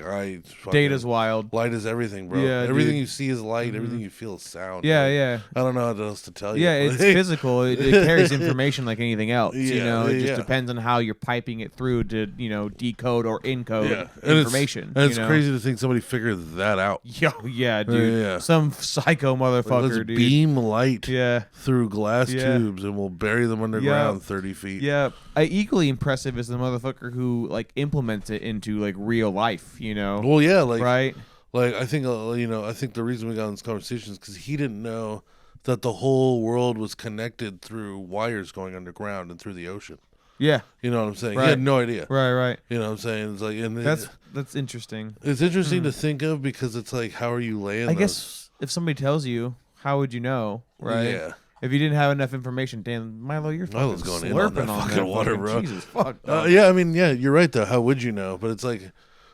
Data's wild. light is everything, bro. Yeah, everything dude. you see is light. Everything you feel is sound. Yeah, Like, yeah. I don't know what else to tell you. Yeah, it's physical. It carries information like anything else. You Yeah, know, it just yeah. depends on how you're piping it through to, decode or encode Yeah, and information. It's you know? crazy to think somebody figured that out. Yo, yeah, dude. yeah. Some psycho Like, motherfucker, let's dude. beam light Yeah. through glass Yeah. tubes, and we'll bury them underground 30 feet. Yeah, equally impressive is the motherfucker who like implements it into like real life. You know, Well, yeah, like right? Like I think I think the reason we got in this conversation is because he didn't know that the whole world was connected through wires going underground and through the ocean. Yeah, You know what I'm saying? Right. He had no idea. right. You know what I'm saying? It's like, and That's interesting. it's interesting to think of because it's like, how are you laying? I those? guess if somebody tells you, how would you know, right? Yeah. If you didn't have enough information, damn, Milo, you're fucking Milo's going in slurping on that fucking that water, bro. Jesus, fuck. Yeah, I mean, yeah, you're right though. How would you know? But it's like,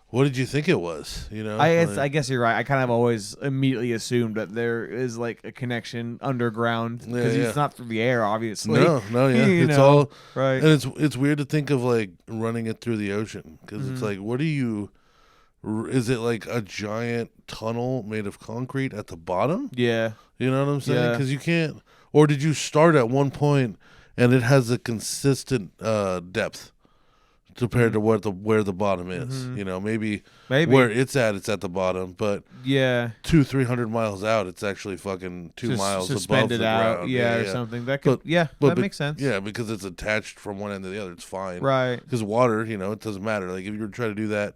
what did you think it was? You know, I guess you're right. I kind of always immediately assumed that there is like a connection underground because Yeah, it's not through the air, obviously. no, yeah, You it's know, all right. and it's weird to think of like running it through the ocean because it's like, what do you? Is it like a giant tunnel made of concrete at the bottom? Yeah. You know what I'm saying? Yeah. Because you can't. Or did you start at one point and it has a consistent depth compared to where the bottom is? You know, maybe where it's at the bottom, but yeah, 200-300 miles out, it's actually fucking 2 just miles above the suspended out, ground. or something. That could, that makes sense. Yeah, because it's attached from one end to the other, it's fine. Right. Because water, you know, it doesn't matter. Like if you were trying to do that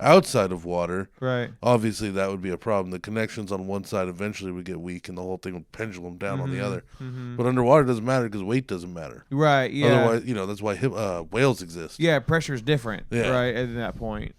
outside of water, Right. obviously that would be a problem. The connections on one side eventually would get weak, and the whole thing would pendulum down on the other. But underwater it doesn't matter because weight doesn't matter. Right. Yeah. Otherwise, you know, that's why whales exist. Yeah, pressure is different, Yeah. right, at that point.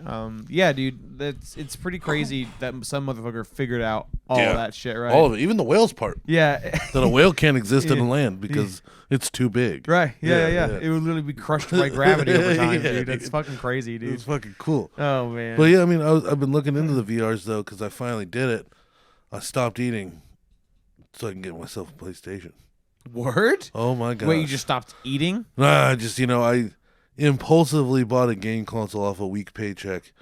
Yeah, dude, it's pretty crazy that some motherfucker figured out all that shit, right? All of it, even the whales part. Yeah. That a whale can't exist in the land because it's too big. Right, yeah. It would literally be crushed by gravity over time, dude. That's dude. fucking crazy, dude. It's fucking cool. Oh, man. But yeah, I mean, I've been looking into the VRs though because I finally did it. I stopped eating so I can get myself a PlayStation. Word? Oh my god! Wait, you just stopped eating? Nah, just I impulsively bought a game console off a weak paycheck.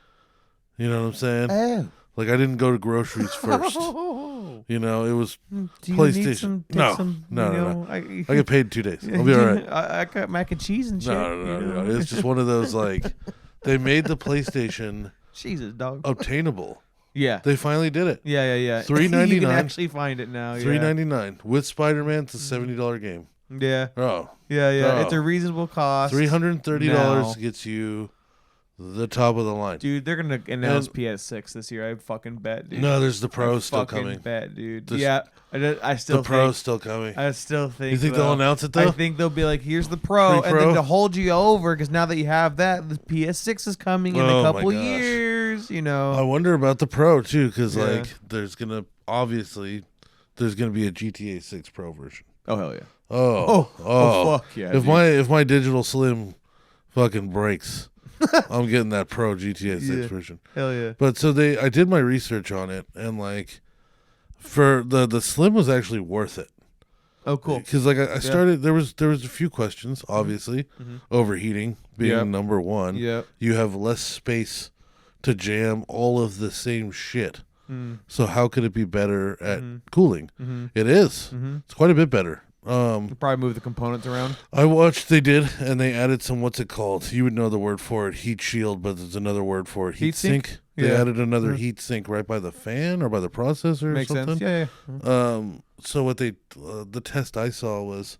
You know what I'm saying? Oh. Like I didn't go to groceries first. You know, it was Do you PlayStation. need some, No. I get paid in 2 days. I'll be all right. I got mac and cheese and shit. No. It's just one of those like they made the PlayStation Jesus, dog. obtainable. Yeah. They finally did it. Yeah. $3.99. You can actually find it now. $3.99 with Spider-Man. It's a $70 game. Yeah. Oh, Yeah. It's a reasonable cost. $330 gets you the top of the line. Dude, they're gonna announce PS6 this year. I fucking bet, dude. No, there's the Pro still coming. Bet, dude. There's- I still The Pro's still coming. I still think. You think they'll announce it though? I think they'll be like, "Here's the Pro," and Pre-Pro? then to hold you over, because now that you have that, the PS6 is coming in Oh a my couple gosh. years. You know. I wonder about the Pro too, because Yeah. like there's gonna be a GTA 6 Pro version. Oh hell yeah. Oh, fuck yeah. If dude. my digital slim fucking breaks, I'm getting that Pro GTA 6 Yeah. version. Hell yeah. But so I did my research on it, and like for the slim was actually worth it. Oh cool. Because like I started, there was a few questions. Obviously, overheating being Yep. number one. Yep. You have less space to jam all of the same shit. So how could it be better at cooling? It is. It's quite a bit better. You'll probably move the components around. I watched they did, and they added some, what's it called? You would know the word for it, heat shield, but there's another word for it, heat sink. They Yeah. added another heat sink right by the fan or by the processor Makes or something. sense. Yeah. So what the test I saw was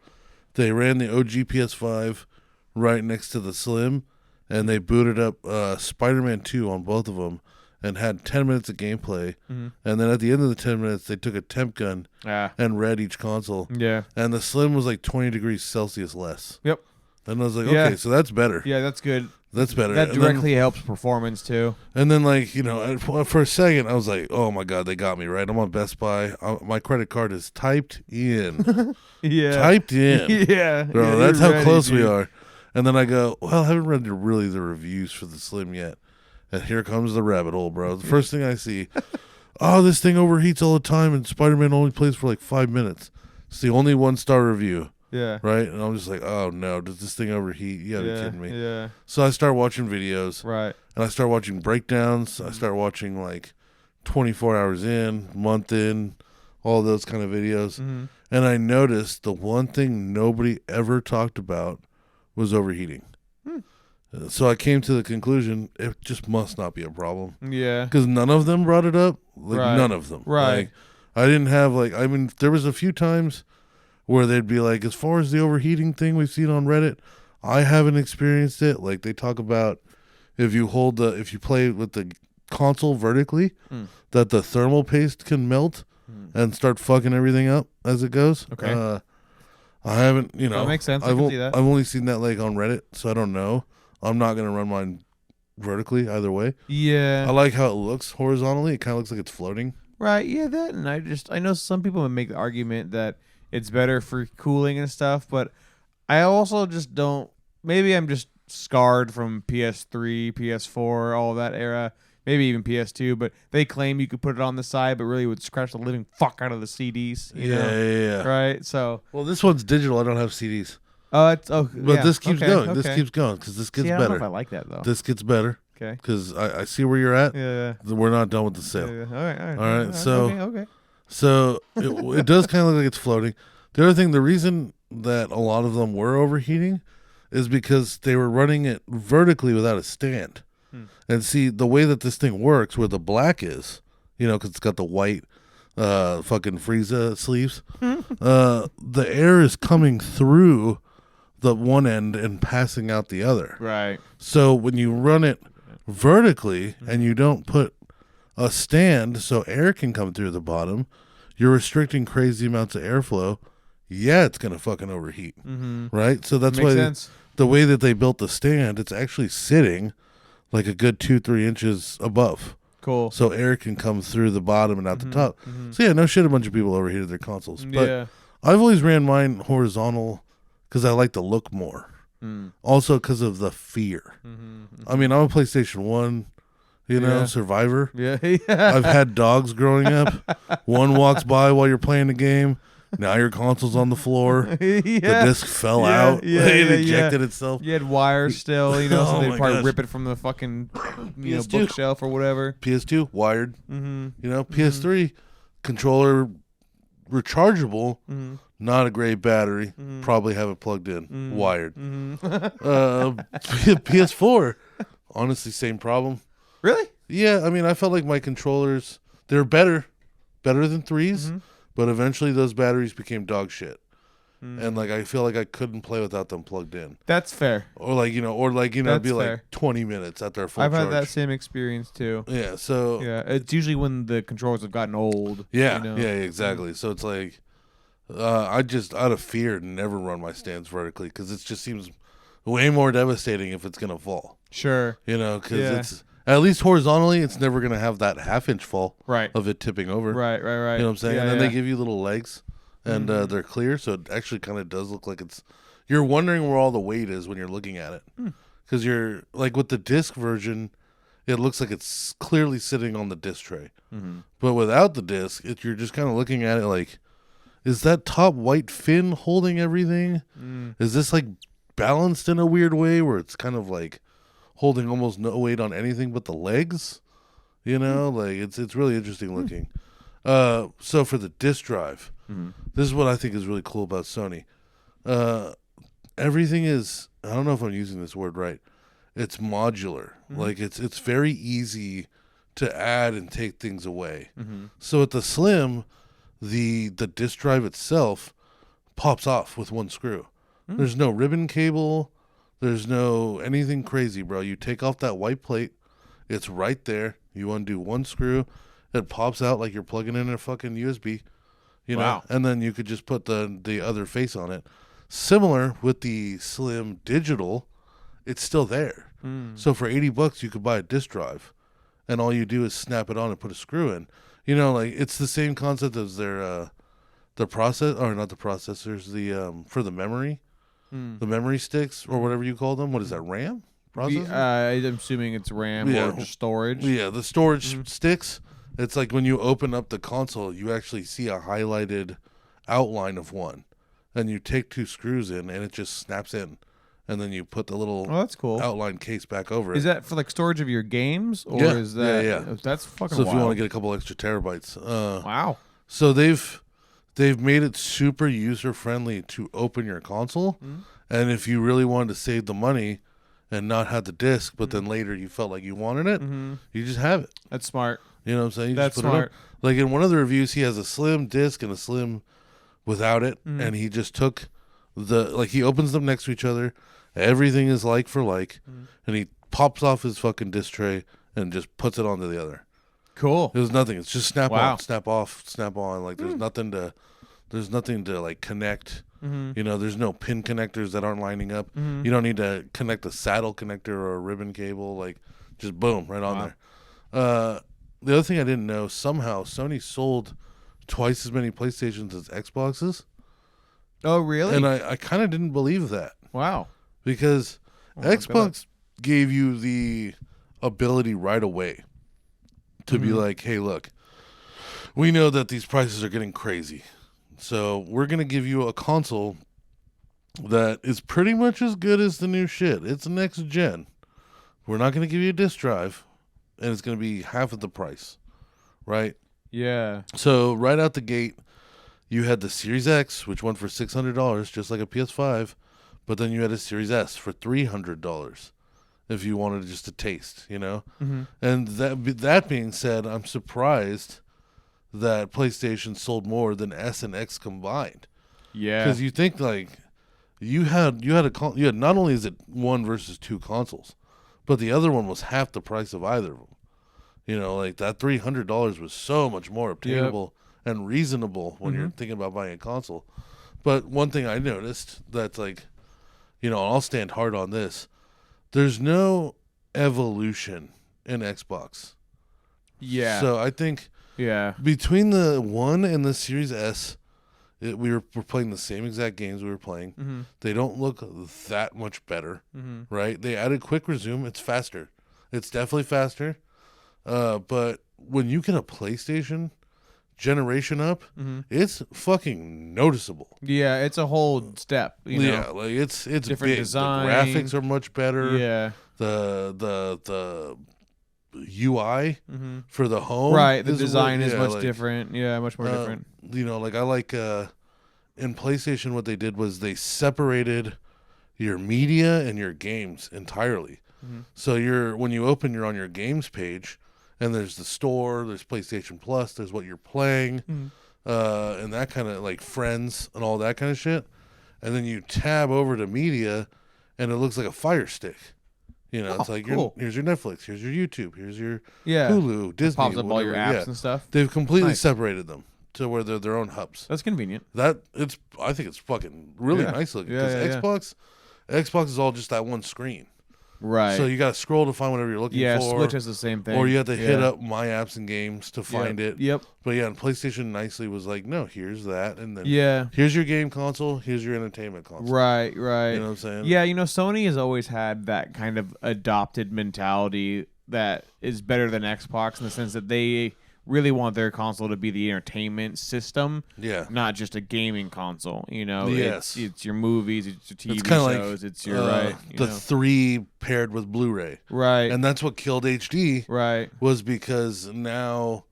they ran the OG PS5 right next to the Slim, and they booted up Spider-Man 2 on both of them and had 10 minutes of gameplay. And then at the end of the 10 minutes, they took a temp gun and read each console. Yeah. And the Slim was like 20 degrees Celsius less. Yep. And I was like, Yeah. okay, so that's better. Yeah, that's good. That's better. That And then- directly helps performance too. And then, like, for a second, I was like, oh my God, they got me, right? I'm on Best Buy. My credit card is typed in. Yeah. Typed in. Yeah. Bro, Yeah, that's you're how ready, close we dude. are. And then I go, well, I haven't read the reviews for the Slim yet. And here comes the rabbit hole, bro. The first thing I see, this thing overheats all the time, and Spider-Man only plays for like 5 minutes. It's the only 1-star review, Yeah. right? And I'm just like, oh no, does this thing overheat? You gotta be kidding me. Yeah. So I start watching videos, Right. and I start watching breakdowns. I start watching like 24 hours in, month in, all those kind of videos. And I noticed the one thing nobody ever talked about was overheating. So I came to the conclusion it just must not be a problem. Yeah. Because none of them brought it up. Like, Right. none of them. Right. Like, I didn't have, like, I mean, there was a few times where they'd be like, as far as the overheating thing we've seen on Reddit, I haven't experienced it. Like, they talk about if you play with the console vertically, that the thermal paste can melt and start fucking everything up as it goes. Okay. I haven't, That makes sense. I I've, can see that. I've only seen that, like, on Reddit, so I don't know. I'm not going to run mine vertically either way. Yeah. I like how it looks horizontally. It kind of looks like it's floating. Right, yeah, that, and I know some people would make the argument that it's better for cooling and stuff, but I also just don't, maybe I'm just scarred from PS3, PS4, all of that era, maybe even PS2, but they claim you could put it on the side, but really would scratch the living fuck out of the CDs. You know? Yeah. Right, so. Well, this one's digital. I don't have CDs. But This keeps going. This keeps going because this gets See, I don't know better. if I like that, though. This gets better. Okay. Because I see where you're at. Yeah. We're not done with the sale. Yeah. All right. All right, so- Okay. So it does kind of look like it's floating. The other thing, the reason that a lot of them were overheating is because they were running it vertically without a stand. And see, the way that this thing works, where the black is, because it's got the white fucking Frieza sleeves, the air is coming through the one end and passing out the other. Right. So when you run it vertically and you don't put a stand so air can come through the bottom, you're restricting crazy amounts of airflow. Yeah, it's going to fucking overheat. Right? So that's Makes why sense. the way that they built the stand, it's actually sitting like a good 2-3 inches above. Cool. So air can come through the bottom and out the top. So yeah, no shit, a bunch of people overheated their consoles. But Yeah. I've always ran mine horizontal because I like the look more. Also because of the fear. I mean, I'm a PlayStation 1, Yeah. survivor. Yeah. I've had dogs growing up. One walks by while you're playing the game. Now your console's on the floor. Yeah. The disc fell Yeah, out. yeah, It yeah, ejected yeah. itself. You had wires still, so Oh they'd my probably gosh. rip it from the fucking PS2. bookshelf or whatever. PS2 wired. PS3 controller rechargeable. Not a great battery. Probably have it plugged in. Wired. PS4 honestly same problem. Really? Yeah, I mean I felt like my controllers they're better than 3s, but eventually those batteries became dog shit. And like I feel like I couldn't play without them plugged in. That's fair. Or it'd be That's like fair. 20 minutes at their full I've charge. had that same experience too. Yeah, so Yeah, it's usually when the controllers have gotten old. yeah, you know? yeah, exactly. So it's like I just out of fear never run my stands vertically because it just seems way more devastating if it's gonna fall. Sure. Because Yeah. it's at least horizontally, it's never gonna have that half-inch fall Right. of it tipping over. Right. You know what I'm saying? Yeah, and then yeah. they give you little legs, and they're clear, so it actually kind of does look like it's. You're wondering where all the weight is when you're looking at it, because you're like with the disc version, it looks like it's clearly sitting on the disc tray, but without the disc, you're just kind of looking at it like, is that top white fin holding everything? Is this like balanced in a weird way where it's kind of like holding almost no weight on anything but the legs? Like it's really interesting looking. So for the disc drive, this is what I think is really cool about Sony. Everything is, I don't know if I'm using this word right. It's modular. Like it's very easy to add and take things away. So at the Slim, the disc drive itself pops off with one screw. There's no ribbon cable. There's no anything crazy, bro. You take off that white plate. It's right there. You undo one screw. It pops out like you're plugging in a fucking USB. Wow. And then you could just put the other face on it. Similar with the Slim Digital, it's still there. So for $80 you could buy a disc drive, and all you do is snap it on and put a screw in. Like it's the same concept as their the process or not the processors, the for the memory, the memory sticks or whatever you call them. What is that, RAM? Processor? I'm assuming it's RAM Yeah. or just storage. Yeah, the storage sticks. It's like when you open up the console, you actually see a highlighted outline of one, and you take two screws in, and it just snaps in, and then you put the little Oh, that's cool. outline case back over Is it. that for like storage of your games, or Yeah, is that? yeah. That's fucking. So if wild. you want to get a couple extra terabytes, Wow. so they've made it super user friendly to open your console, and if you really wanted to save the money and not have the disc, but then later you felt like you wanted it, you just have it. That's smart. You know what I'm saying? You That's just put smart. It up. Like in one of the reviews, he has a Slim disc and a Slim without it, and he just took he opens them next to each other. Everything is like for like, and he pops off his fucking disc tray and just puts it onto the other. Cool. There's nothing. It's just snap Wow. on, snap off, snap on. Like there's nothing to like connect. There's no pin connectors that aren't lining up. You don't need to connect a saddle connector or a ribbon cable. Like just boom, right on there. The other thing I didn't know, somehow Sony sold twice as many PlayStations as Xboxes. Oh, really? And I kind of didn't believe that Wow. because look that Xbox gave you the ability right away to be like, hey, look, we know that these prices are getting crazy. So we're going to give you a console that is pretty much as good as the new shit. It's next gen. We're not going to give you a disc drive, and it's going to be half of the price, right? Yeah. So right out the gate, you had the Series X, which went for $600, just like a PS5, but then you had a Series S for $300 if you wanted just a taste, you know. Mm-hmm. And that being said, I'm surprised that PlayStation sold more than S and X combined. Yeah. Because you think like you had not only is it 1 versus 2 consoles, but the other one was half the price of either of them. You know, like that $300 was so much more obtainable and reasonable when you're thinking about buying a console. But one thing I noticed that's like, you know, I'll stand hard on this. There's no evolution in Xbox. Yeah. So I think Yeah. between the One and the Series S, we're playing the same exact games we were playing. Mm-hmm. They don't look that much better, Mm-hmm. right? They added quick resume. It's faster. It's definitely faster. But when you get a PlayStation generation up, it's fucking noticeable. Yeah, it's a whole step. You know? Yeah, like it's Different big. design. The graphics are much better. Yeah. The UI for the home, Right. The design is much like, different. Yeah, much more different. You know, like I like in PlayStation, what they did was they separated your media and your games entirely. So when you open, you're on your games page, and there's the store, there's PlayStation Plus, there's what you're playing, and that kind of like friends and all that kind of shit. And then you tab over to media, and it looks like a Fire Stick. You know, it's like cool. here's your Netflix, here's your YouTube, here's your Yeah. Hulu, Disney, Pops up all your whatever. apps and stuff. They've completely Nice. separated them to where they're their own hubs. That's convenient. I think it's fucking really Yeah. nice looking Yeah, because yeah, Xbox is all just that one screen. Right. So you got to scroll to find whatever you're looking yeah, for. Switch is the same thing. Or you have to hit Yeah. up My Apps and Games to find it. Yep. But yeah, and PlayStation nicely was like, no, here's that, and then Yeah. here's your game console, here's your entertainment console. Right, right. You know what I'm saying? Yeah, you know, Sony has always had that kind of adopted mentality that is better than Xbox in the sense that they really want their console to be the entertainment system, Yeah. not just a gaming console. You know, Yes. it's your movies, it's your TV It's kind of shows, like it's your right, you the know. 3 paired with Blu-ray. Right, And that's what killed HD right, was because now,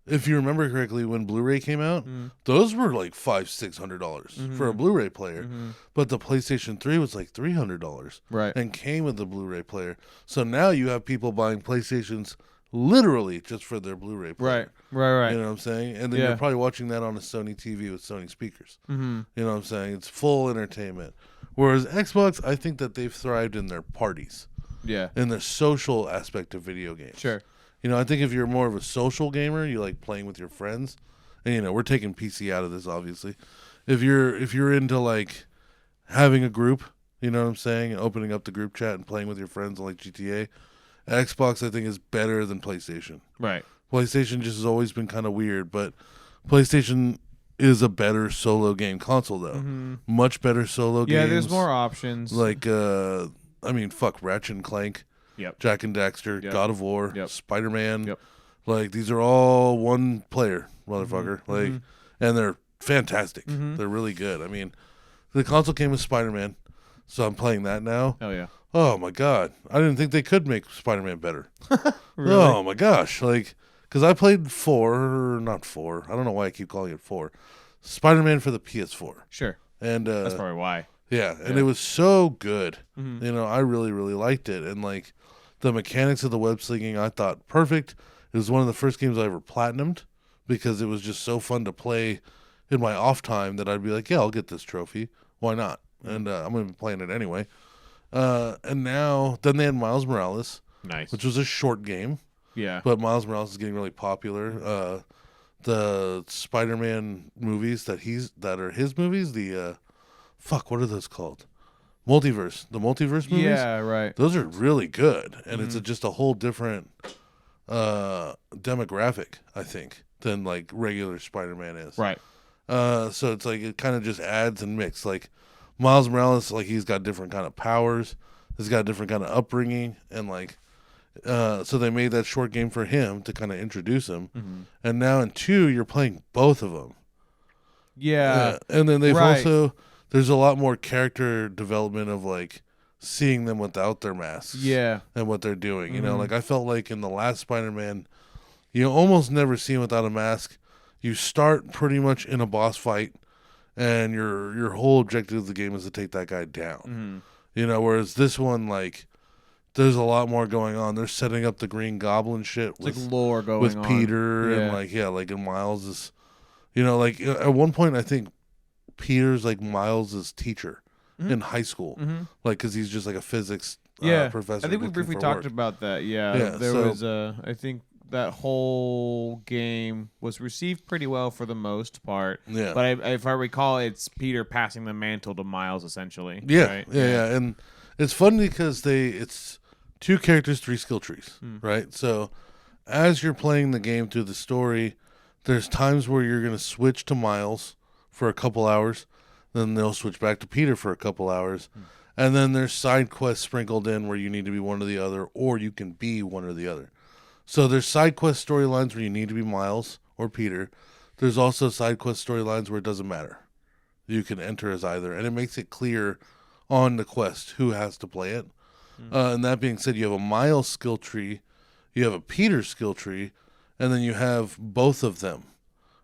if you remember correctly, when Blu-ray came out, those were like $500-$600 for a Blu-ray player. But the PlayStation 3 was like $300 right. and came with the Blu-ray player. So now you have people buying PlayStations literally just for their Blu-ray player. Right. You know what I'm saying? And then Yeah. you're probably watching that on a Sony TV with Sony speakers. Mm-hmm. You know what I'm saying? It's full entertainment. Whereas Xbox, I think that they've thrived in their parties, Yeah, in the social aspect of video games. sure. You know, I think if you're more of a social gamer, you like playing with your friends. And you know, we're taking PC out of this obviously. If you're into like having a group, you know what I'm saying, and opening up the group chat and playing with your friends like GTA, Xbox I think is better than PlayStation. Right. PlayStation just has always been kind of weird, but PlayStation is a better solo game console though. Much better solo games. Yeah, there's more options. Like I mean, fuck Ratchet and Clank, Yep. Jack and Daxter, Yep. God of War, Yep. Spider-Man. Yep. Like these are all one player, motherfucker. Like, and they're fantastic. They're really good. I mean, the console came with Spider-Man, so I'm playing that now. Oh yeah. Oh my god, I didn't think they could make Spider-Man better. Really? Oh my gosh, like, because I played not 4. I don't know why I keep calling it 4. Spider-Man for the PS4, Sure. and That's probably why. yeah, and Yeah. it was so good. Mhm. You know, I really, really liked it. And like the mechanics of the web slinging, I thought perfect. It was one of the first games I ever platinumed because it was just so fun to play in my off time that I'd be like, yeah, I'll get this trophy. Why not? And I'm going to be playing it anyway. And now, then they had Miles Morales, Nice. which was a short game, Yeah. but Miles Morales is getting really popular. The Spider-Man movies that are his movies, the fuck, what are those called? The multiverse movies. Yeah. Right. Those are really good, and it's just a whole different demographic, I think, than like regular Spider-Man is. Right. So it's like it kind of just adds and mix. Like Miles Morales, like he's got different kind of powers. He's got a different kind of upbringing, and like so they made that short game for him to kind of introduce him. And now in 2, you're playing both of them. Yeah. And then they've right. also there's a lot more character development of like seeing them without their masks. Yeah. And what they're doing. You know, like I felt like in the last Spider-Man, You almost never see him without a mask. You start pretty much in a boss fight, and your whole objective of the game is to take that guy down. Whereas this one, like, there's a lot more going on. They're setting up the Green Goblin shit It's like lore going with on. Peter and and Miles is, like at one point I think Peter's like Miles' teacher in high school, like because he's just like a physics professor. I think we briefly talked about that. There was I think that whole game was received pretty well for the most part. Yeah, but if I recall, it's Peter passing the mantle to Miles essentially. Yeah, right? yeah, and it's funny because it's 2 characters, 3 skill trees, right? So as you're playing the game through the story, there's times where you're going to switch to Miles for a couple hours, then they'll switch back to Peter for a couple hours, and then there's side quests sprinkled in where you need to be one or the other, or you can be one or the other. So there's side quest storylines where you need to be Miles or Peter. There's also side quest storylines where it doesn't matter. You can enter as either, and it makes it clear on the quest who has to play it. And that being said, you have a Miles skill tree, you have a Peter skill tree, and then you have both of them,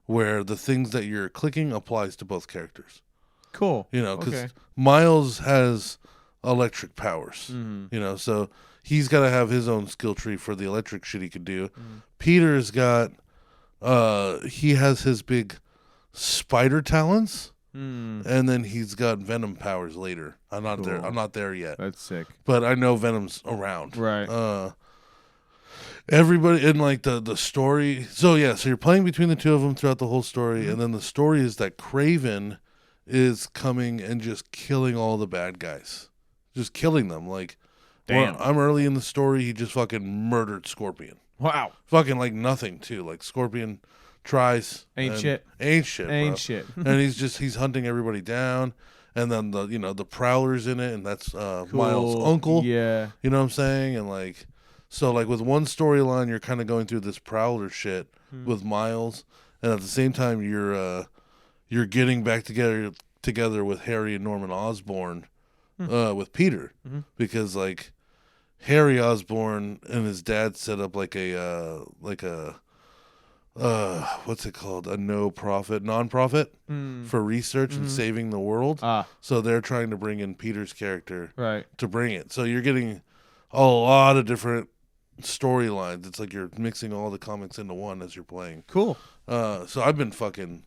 where the things that you're clicking applies to both characters. Cool. Because Miles has electric powers. So he's got to have his own skill tree for the electric shit he could do. Peter's got, he has his big spider talons. And then he's got Venom powers later. I'm not there. I'm not there yet. That's sick. But I know Venom's around. Right. Everybody in like the story. So you're playing between the 2 of them throughout the whole story, and then the story is that Kraven is coming and just killing all the bad guys, just killing them. Like, damn. I'm early in the story. He just fucking murdered Scorpion. Wow. Fucking like nothing too. Like Scorpion tries ain't shit, bro. And he's hunting everybody down, and then the Prowler's in it, and that's Miles' uncle. Yeah, you know what I'm saying? And like, so like with one storyline, you're kind of going through this Prowler shit with Miles, and at the same time you're getting back together with Harry and Norman Osborn with Peter, because like Harry Osborn and his dad set up like a what's it called? A nonprofit for research and saving the world. So they're trying to bring in Peter's character to bring it. So you're getting a lot of different storylines. It's like you're mixing all the comics into one as you're playing. Cool. So I've been fucking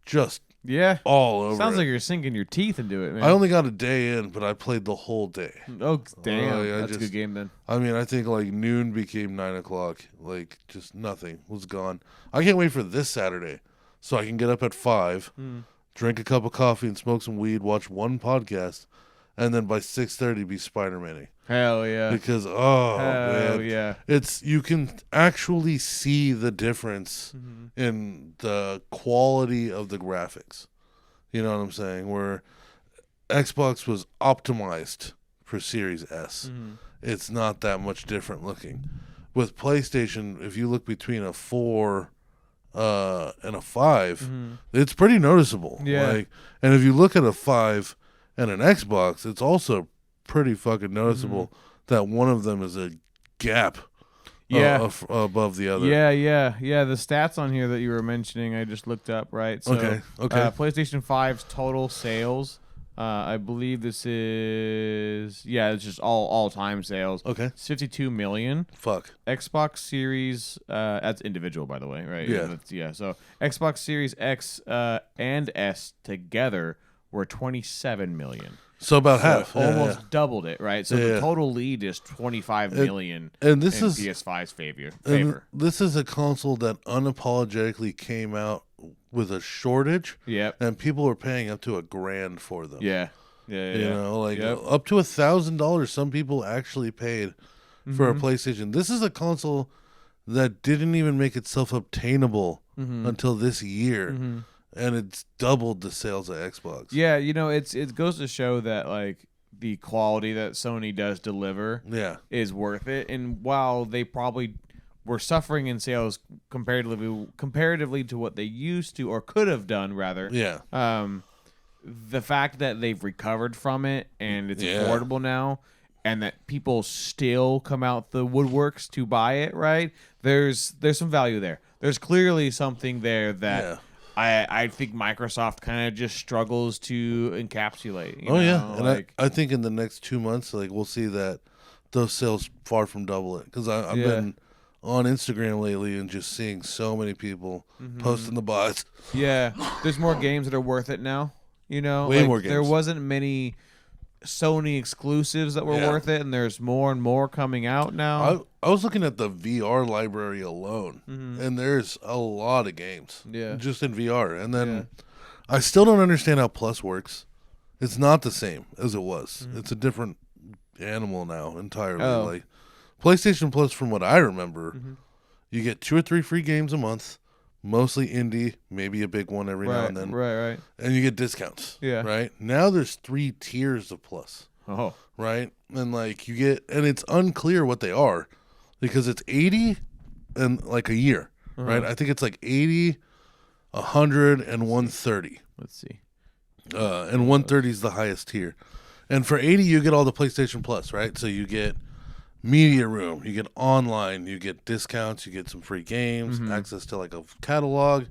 just Yeah. all over. Sounds it. like you're sinking your teeth into it, man. I only got a day in, but I played the whole day. Oh, damn. Yeah, That's a good game then. I mean, I think like noon became 9 o'clock. Like just nothing was gone. I can't wait for this Saturday so I can get up at 5, drink a cup of coffee and smoke some weed, watch one podcast, and then by 6:30 be Spider-Man-ing. Hell yeah. Because Hell man, yeah. you can actually see the difference in the quality of the graphics. You know what I'm saying? Where Xbox was optimized for Series S. It's not that much different looking. With PlayStation, if you look between a 4 and a 5, it's pretty noticeable. Yeah. And if you look at a 5 and an Xbox, it's also pretty fucking noticeable that one of them is a gap above the other. Yeah. The stats on here that you were mentioning, I just looked up, right? So, Okay. PlayStation 5's total sales, I believe this is, it's just all-time sales. Okay. It's 52 million. Fuck. Xbox Series, that's individual, by the way, right? Yeah. So Xbox Series X and S together were 27 million. So about half. Almost doubled it, right? So the total lead is 25 million and this in is PS5's favor. This is a console that unapologetically came out with a shortage. Yep. And people were paying up to $1,000 for them. Yeah. You know, like up to $1,000 some people actually paid for a PlayStation. This is a console that didn't even make itself obtainable until this year. And it's doubled the sales of Xbox. Yeah, you know, it goes to show that like the quality that Sony does deliver is worth it. And while they probably were suffering in sales comparatively to what they used to or could have done rather. The fact that they've recovered from it and it's affordable now and that people still come out the woodworks to buy it, right? There's some value there. There's clearly something there that I think Microsoft kind of just struggles to encapsulate. And I think in the next 2 months, like we'll see that those sales far from double it, because I've been on Instagram lately and just seeing so many people posting the bots. Yeah, there's more games that are worth it now. Way more games. There wasn't many Sony exclusives that were worth it, and there's more and more coming out now. I was looking at the VR library alone, and there's a lot of games just in VR. And then I still don't understand how Plus works. It's not the same as it was. It's a different animal now entirely. Like PlayStation Plus, from what I remember, you get 2 or 3 free games a month, mostly indie, maybe a big one every now and then. Right. And you get discounts. Yeah. Right? Now there's 3 tiers of Plus. Oh. Right? And like you get, and it's unclear what they are, because it's 80 and like a year. Right? I think it's like 80, 100, and 130. Let's see. And 130 is the highest tier. And for 80, you get all the PlayStation Plus, right? So you get media room, you get online, you get discounts, you get some free games, access to like a catalog,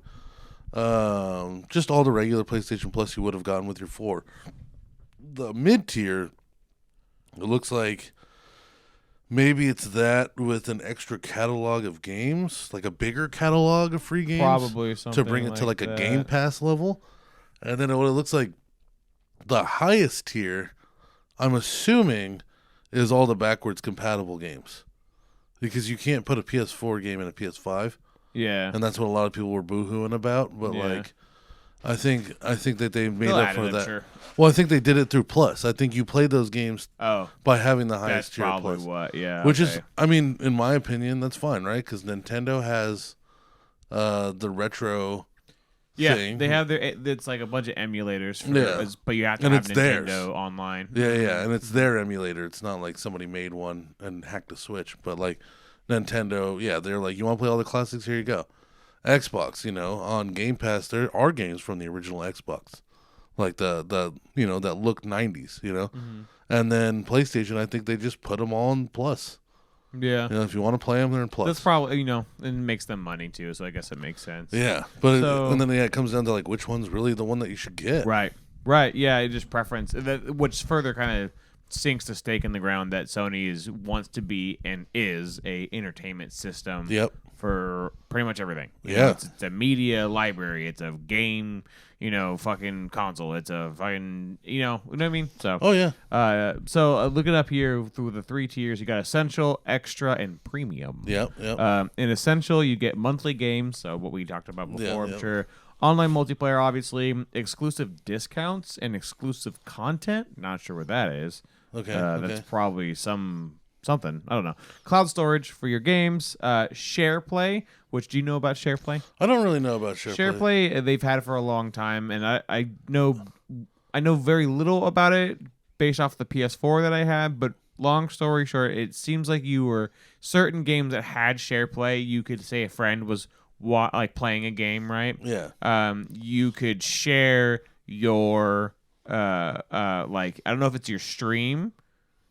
just all the regular PlayStation Plus you would have gotten with your 4. The mid tier, it looks like maybe it's that with an extra catalog of games, like a bigger catalog of free games, probably something to bring it to like that. a Game Pass level. And then what it looks like, the highest tier, I'm assuming, is all the backwards compatible games, because you can't put a PS4 game in a PS5. Yeah, and that's what a lot of people were boohooing about. But like, I think that they made up for that. Sure. Well, I think they did it through Plus. I think you played those games by having the highest that's tier probably Plus. what. Yeah, which is, I mean, in my opinion, that's fine, right? Because Nintendo has the retro. Thing. They have it's like a bunch of emulators for but you have to have Nintendo theirs. online. Yeah, and it's their emulator. It's not like somebody made one and hacked a switch, but like Nintendo, they're like, you want to play all the classics? Here you go. Xbox, on Game Pass, there are games from the original Xbox, like the that look 90s, and then PlayStation, I think they just put them all in Plus. Yeah. If you want to play them, they're in Plus. That's probably, it makes them money too, so I guess it makes sense. Yeah. But and then it comes down to like which one's really the one that you should get. Right. Yeah, it just preference, which further kind of sinks the stake in the ground that Sony wants to be and is a entertainment system. Yep. For pretty much everything. It's a media library. It's a game, fucking console. It's a fucking, you know what I mean? So. Oh yeah. So looking up here through the 3 tiers, you got Essential, Extra, and Premium. Yep. In Essential, you get monthly games. So what we talked about before, Yeah. I'm sure. Online multiplayer, obviously. Exclusive discounts and exclusive content. Not sure what that is. Okay. That's probably something. I don't know. Cloud storage for your games. SharePlay, which, do you know about SharePlay? I don't really know about SharePlay. SharePlay, they've had it for a long time, and I know very little about it based off the PS4 that I had, but long story short, it seems like certain games that had SharePlay, you could say a friend was like playing a game, right? Yeah. You could share your like, I don't know if it's your stream.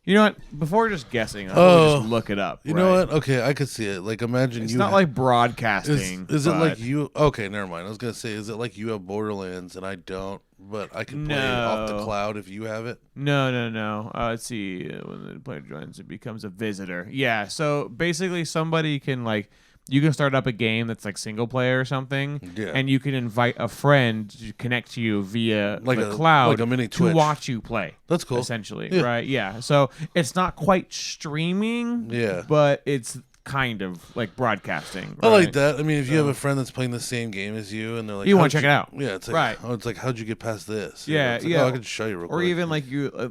You know what? Before just guessing, I'll just look it up. You know what? Okay, I could see it. Like, imagine it's not like broadcasting. Is it like you? Okay, never mind. I was gonna say, is it like you have Borderlands and I don't, but I can play it off the cloud if you have it? No. Let's see. When the player joins, it becomes a visitor. Yeah. So basically, somebody can you can start up a game that's like single player or something, and you can invite a friend to connect to you via the cloud, like a mini to Twitch. watch you play. That's cool. Essentially, right? Yeah. So it's not quite streaming, but it's kind of like broadcasting. I like that. I mean, if you have a friend that's playing the same game as you, and they're like, you want to check it out, yeah, it's like, it's like, how'd you get past this? Yeah, it's like, I can show you real quick. Or even like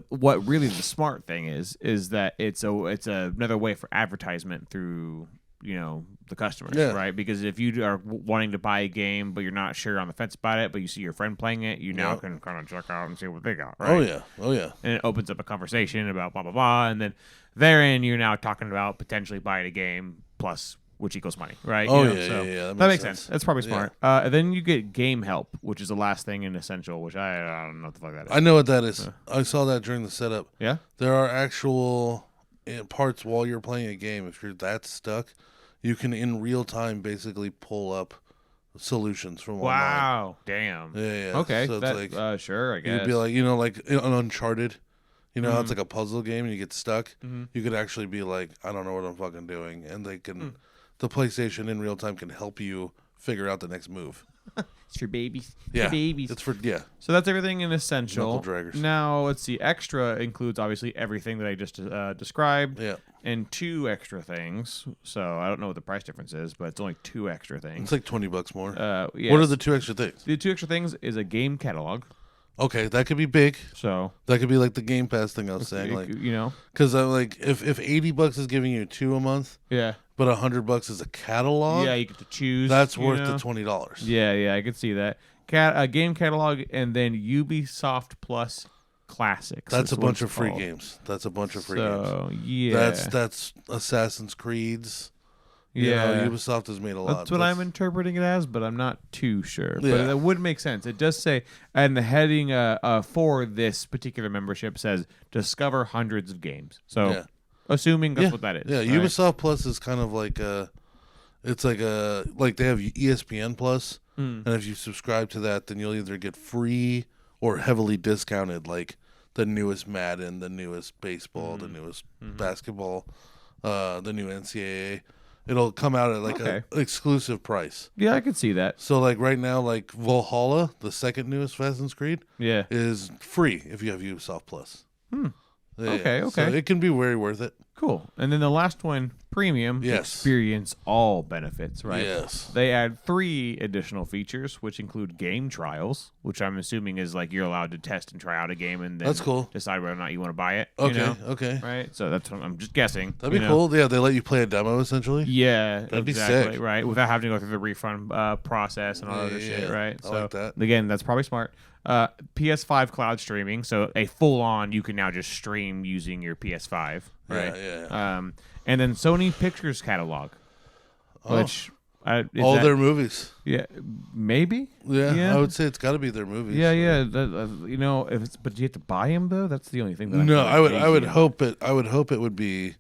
what really the smart thing is that it's another way for advertisement through the customers, right? Because if you are wanting to buy a game but you're not sure on the fence about it, but you see your friend playing it, you now can kind of check out and see what they got, right? Oh yeah. And it opens up a conversation about blah blah blah, and then therein you're now talking about potentially buying a game plus which equals money, right? Oh, You know, yeah, so yeah, yeah. That makes sense. That's probably smart. And then you get game help, which is the last thing in Essential, which I don't know what the fuck that is. I know what that is. I saw that during the setup. Yeah? There are actual parts while you're playing a game. If you're that stuck, you can in real time basically pull up solutions from online. Wow. Damn. Yeah. Okay. So it's like sure, I guess. you'd be like, like on Uncharted. You know how it's like a puzzle game and you get stuck? You could actually be like, I don't know what I'm fucking doing. And they can, the PlayStation in real time can help you figure out the next move. It's for babies. Yeah. For babies. It's for, yeah. So that's everything in Essential. Knuckle draggers. Now, let's see. Extra includes, obviously, everything that I just described. Yeah. And 2 extra things. So I don't know what the price difference is, but it's only 2 extra things. It's like $20 more. Yes. What are the 2 extra things? The 2 extra things is a game catalog. Okay, that could be big. So That could be like the Game Pass thing I was saying. Like, you know. because like if $80 is giving you 2 a month, Yeah. but $100 is a catalog, Yeah, you get to choose. that's you worth know? the $20. Yeah, I could see that. A game catalog and then Ubisoft Plus Classics. That's is a what bunch it's of free called. games. That's a bunch of free games. So yeah, That's Assassin's Creed's. yeah. Ubisoft has made a lot. That's what I'm interpreting it as, but I'm not too sure. Yeah. But that would make sense. It does say, and the heading for this particular membership says discover hundreds of games. So Yeah. assuming that's what that is. Yeah, right? Ubisoft Plus is kind of like it's like they have ESPN Plus, and if you subscribe to that, then you'll either get free or heavily discounted, like the newest Madden, the newest baseball, the newest basketball, the new NCAA. It'll come out at like Okay. a exclusive price. Yeah, I could see that. So like right now, like Valhalla, the second newest Assassin's Creed, Yeah. is free if you have Ubisoft Plus. Yeah, Okay, So okay. it can be very worth it. Cool. And then the last one, premium, Yes. experience all benefits, right? Yes. They add 3 additional features, which include game trials, which I'm assuming is like you're allowed to test and try out a game and then That's cool. decide whether or not you want to buy it. Okay, You know? okay. Right? So that's what I'm just guessing. That'd be you know? cool. Yeah, they let you play a demo essentially. Yeah, That'd be exactly, sick. right? Without having to go through the refund process and all that other shit, Yeah, right? I So like that. again, that's probably smart. PS5 cloud streaming, so a full-on you can now just stream using your PS5, right? Yeah. And then Sony Pictures catalog, which is All that- their movies. yeah, maybe. Yeah, I would say it's got to be their movies. Yeah. You know, if it's but do you have to buy them though? That's the only thing. That No, I I would hope it. I would hope it would be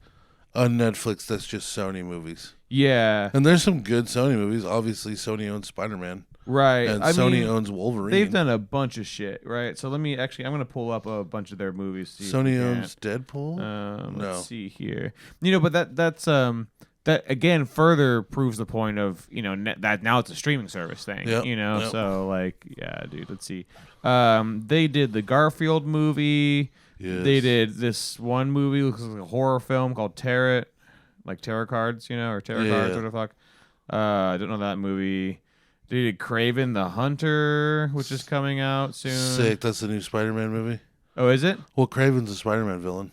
a Netflix that's just Sony movies. Yeah, And there's some good Sony movies. Obviously, Sony owns Spider-Man, right. and I Sony mean, owns Wolverine. they've done a bunch of shit, right? So let me I'm going to pull up a bunch of their movies. See if we Sony can. owns Deadpool. No. Let's see here. You know, but that's that again further proves the point of that now it's a streaming service thing. Yep, Yep. So like yeah, dude. Let's see. They did the Garfield movie. Yes. They did this one movie, looks like a horror film called Tarot, like tarot cards, or tarot cards, what the fuck. I don't know that movie. They did Kraven the Hunter, which is coming out soon. Sick. That's the new Spider-Man movie. Oh, is it? Well, Kraven's a Spider-Man villain.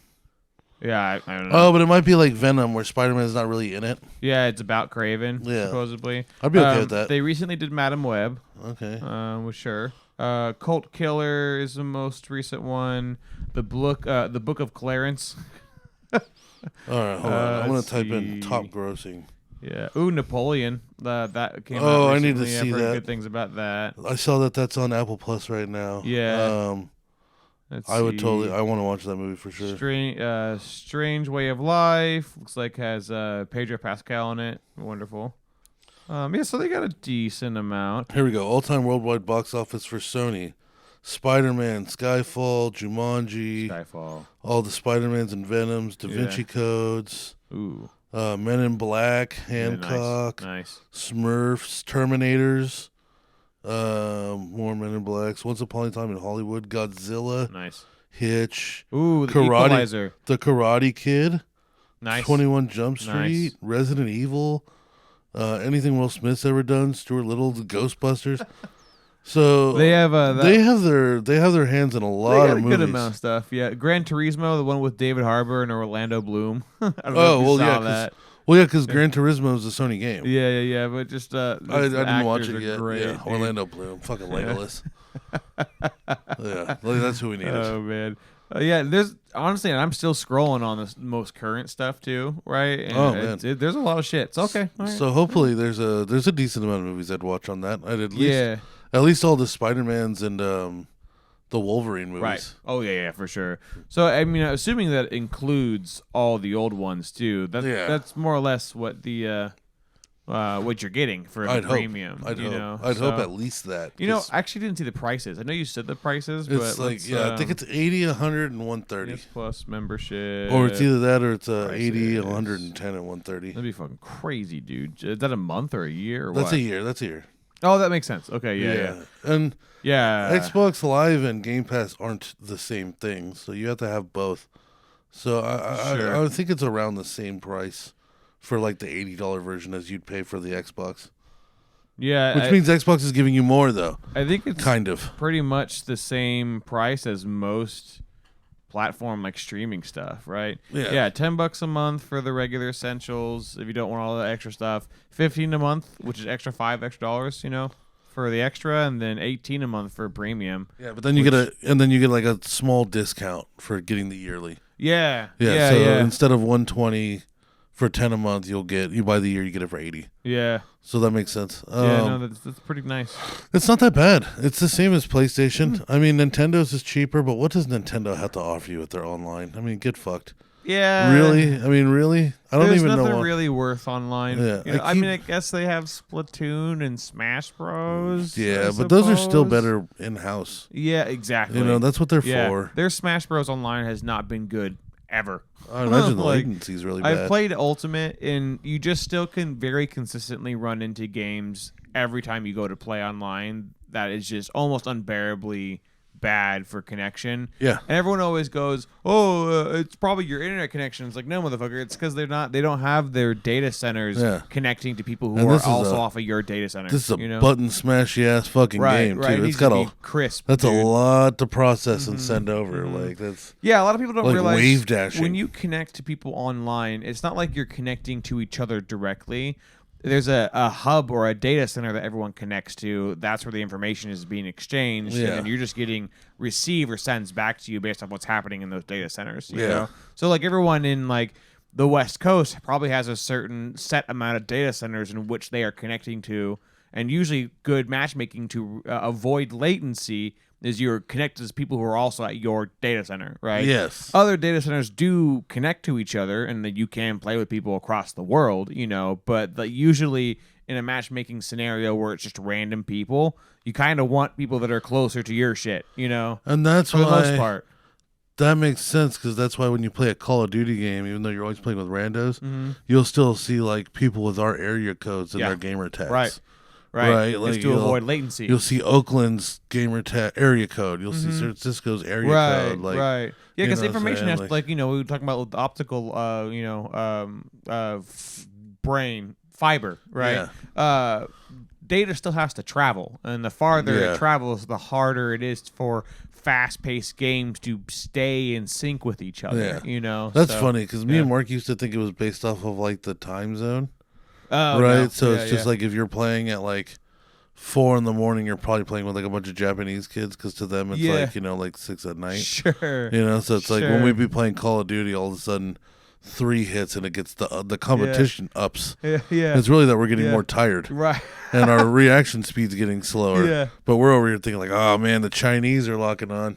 Yeah, I don't know. Oh, but it might be like Venom, where Spider-Man's not really in it. Yeah, it's about Kraven, Yeah. supposedly. I'd be okay with that. They recently did Madam Web, Okay. sure. Cult Killer is the most recent one. The book of Clarence. All right, hold on. I'm gonna let's type in see. top grossing. Yeah. Ooh, Napoleon. That came out Oh, I recently. need to see I've heard that. good things about that. I saw that that's on Apple Plus right now. Yeah. Let's I would see. totally. I want to watch that movie for sure. Strange Way of Life. Looks like has Pedro Pascal in it. Wonderful. Yeah, so they got a decent amount. Here we go. All-time worldwide box office for Sony: Spider-Man, Skyfall, Jumanji, Skyfall. all the Spider-Mans and Venoms, Da Yeah. Vinci Codes, Ooh. Men in Black, Yeah, Hancock, nice. Smurfs, Terminators, more Men in Blacks, Once Upon a Time in Hollywood, Godzilla, Nice. Hitch, Ooh, the Karate, Equalizer. The Karate Kid, Nice. 21 Jump Street, Nice. Resident Evil, anything Will Smith's ever done, Stuart Little, the Ghostbusters. So They have they have their hands in a they lot got of a movies. good amount of stuff. Yeah, Gran Turismo, the one with David Harbour and Orlando Bloom. I don't know Oh if you well, saw yeah, that. because Gran Turismo is a Sony game. Yeah. But just I didn't watch it yet. Great, Yeah, dude. Orlando Bloom, fucking Legolas. Yeah, like, that's who we need. Oh man. Yeah, there's honestly, and I'm still scrolling on the most current stuff too, right? And Man. there's a lot of shit. It's okay. All right. So hopefully there's a decent amount of movies I'd watch on that. I'd Yeah. at least all the Spider-Mans and the Wolverine movies. Right. Oh yeah, for sure. So I mean, assuming that includes all the old ones too, that's more or less what the what you're getting for the premium. I'd hope at least that. I actually didn't see the prices. I know you said the prices, It's but like I think it's 80, 100, and 130. PS Plus membership, Or it's either that or it's 80, prices. 110, and 130. That'd be fucking crazy, dude. Is that a month or a year? Or That's what? a year. That's a year. Oh, that makes sense. Okay, yeah. And Yeah. Xbox Live and Game Pass aren't the same thing, so you have to have both. So Sure. I would think it's around the same price for like the $80 version as you'd pay for the Xbox. Yeah. Which means Xbox is giving you more, though. I think it's kind of pretty much the same price as most platform like streaming stuff, right? Yeah. $10 a month for the regular essentials if you don't want all the extra stuff. $15 a month, which is $5 extra, for the extra, and then $18 a month for premium. Yeah, but then you get like a small discount for getting the yearly. Yeah. So instead of $120 for $10 a month, you buy the year, you get it for $80. Yeah. So that makes sense. That's pretty nice. It's not that bad. It's the same as PlayStation. I mean, Nintendo's is cheaper, but what does Nintendo have to offer you with their online? I mean, get fucked. Yeah. Really? I mean, really? I don't even know. There's nothing really worth online. Yeah, I mean, I guess they have Splatoon and Smash Bros. Yeah, but those are still better in-house. Yeah, exactly. That's what they're for. Their Smash Bros. Online has not been good ever. I imagine the latency is really bad. I've played Ultimate, and you just still can very consistently run into games every time you go to play online that is just almost unbearably bad for connection. Yeah. And everyone always goes, it's probably your internet connection. It's like, no, motherfucker, it's because they don't have their data centers connecting to people who are also off of your data center. This is a button smashy ass fucking game too. It's got a crisp. That's a lot to process and send over. Like that's a lot of people don't realize wave dashing. When you connect to people online, it's not like you're connecting to each other directly. There's a hub or a data center that everyone connects to. That's where the information is being exchanged, and then you're just getting received or sends back to you based on what's happening in those data centers. You know? So like everyone in like the West Coast probably has a certain set amount of data centers in which they are connecting to, and usually good matchmaking to avoid latency is you're connected to people who are also at your data center, right? Yes. Other data centers do connect to each other, and that you can play with people across the world, but usually in a matchmaking scenario where it's just random people, you kind of want people that are closer to your shit, And that's for the most part. That makes sense, because that's why when you play a Call of Duty game, even though you're always playing with randos, you'll still see like people with our area codes and their gamer tags. Right. Like just to avoid latency. You'll see Oakland's gamer area code. You'll see San Francisco's area code. Like, right. Yeah, because information has like, we were talking about with optical, brain fiber, right? Yeah. Data still has to travel, and the farther it travels, the harder it is for fast-paced games to stay in sync with each other. That's funny, because me and Mark used to think it was based off of like the time zone. Oh, right, no. so it's just like if you're playing at like 4 a.m, you're probably playing with like a bunch of Japanese kids, because to them it's like like 6 at night. Sure. So it's like when we be playing Call of Duty, all of a sudden 3 hits and it gets the competition ups. Yeah. It's really that we're getting more tired, Right. and our reaction speed's getting slower. Yeah. But we're over here thinking like, oh man, the Chinese are locking on.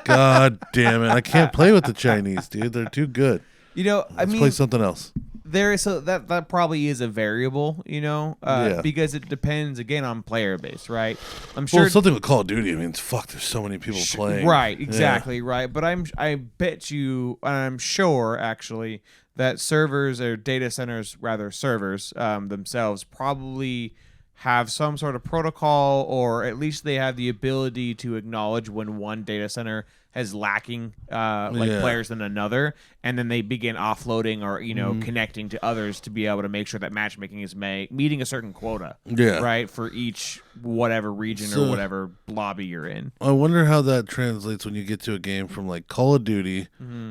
God damn it, I can't play with the Chinese, dude. They're too good. Let's play something else. There is that probably is a variable, because it depends again on player base, right? I'm sure something with Call of Duty. I mean, there's so many people playing. Right, exactly, right. But I bet you, and I'm sure actually that servers or data centers, rather servers themselves, probably have some sort of protocol, or at least they have the ability to acknowledge when one data center has lacking players than another, and then they begin offloading or connecting to others to be able to make sure that matchmaking is meeting a certain quota, right, for each whatever region or whatever lobby you're in. I wonder how that translates when you get to a game from like Call of Duty,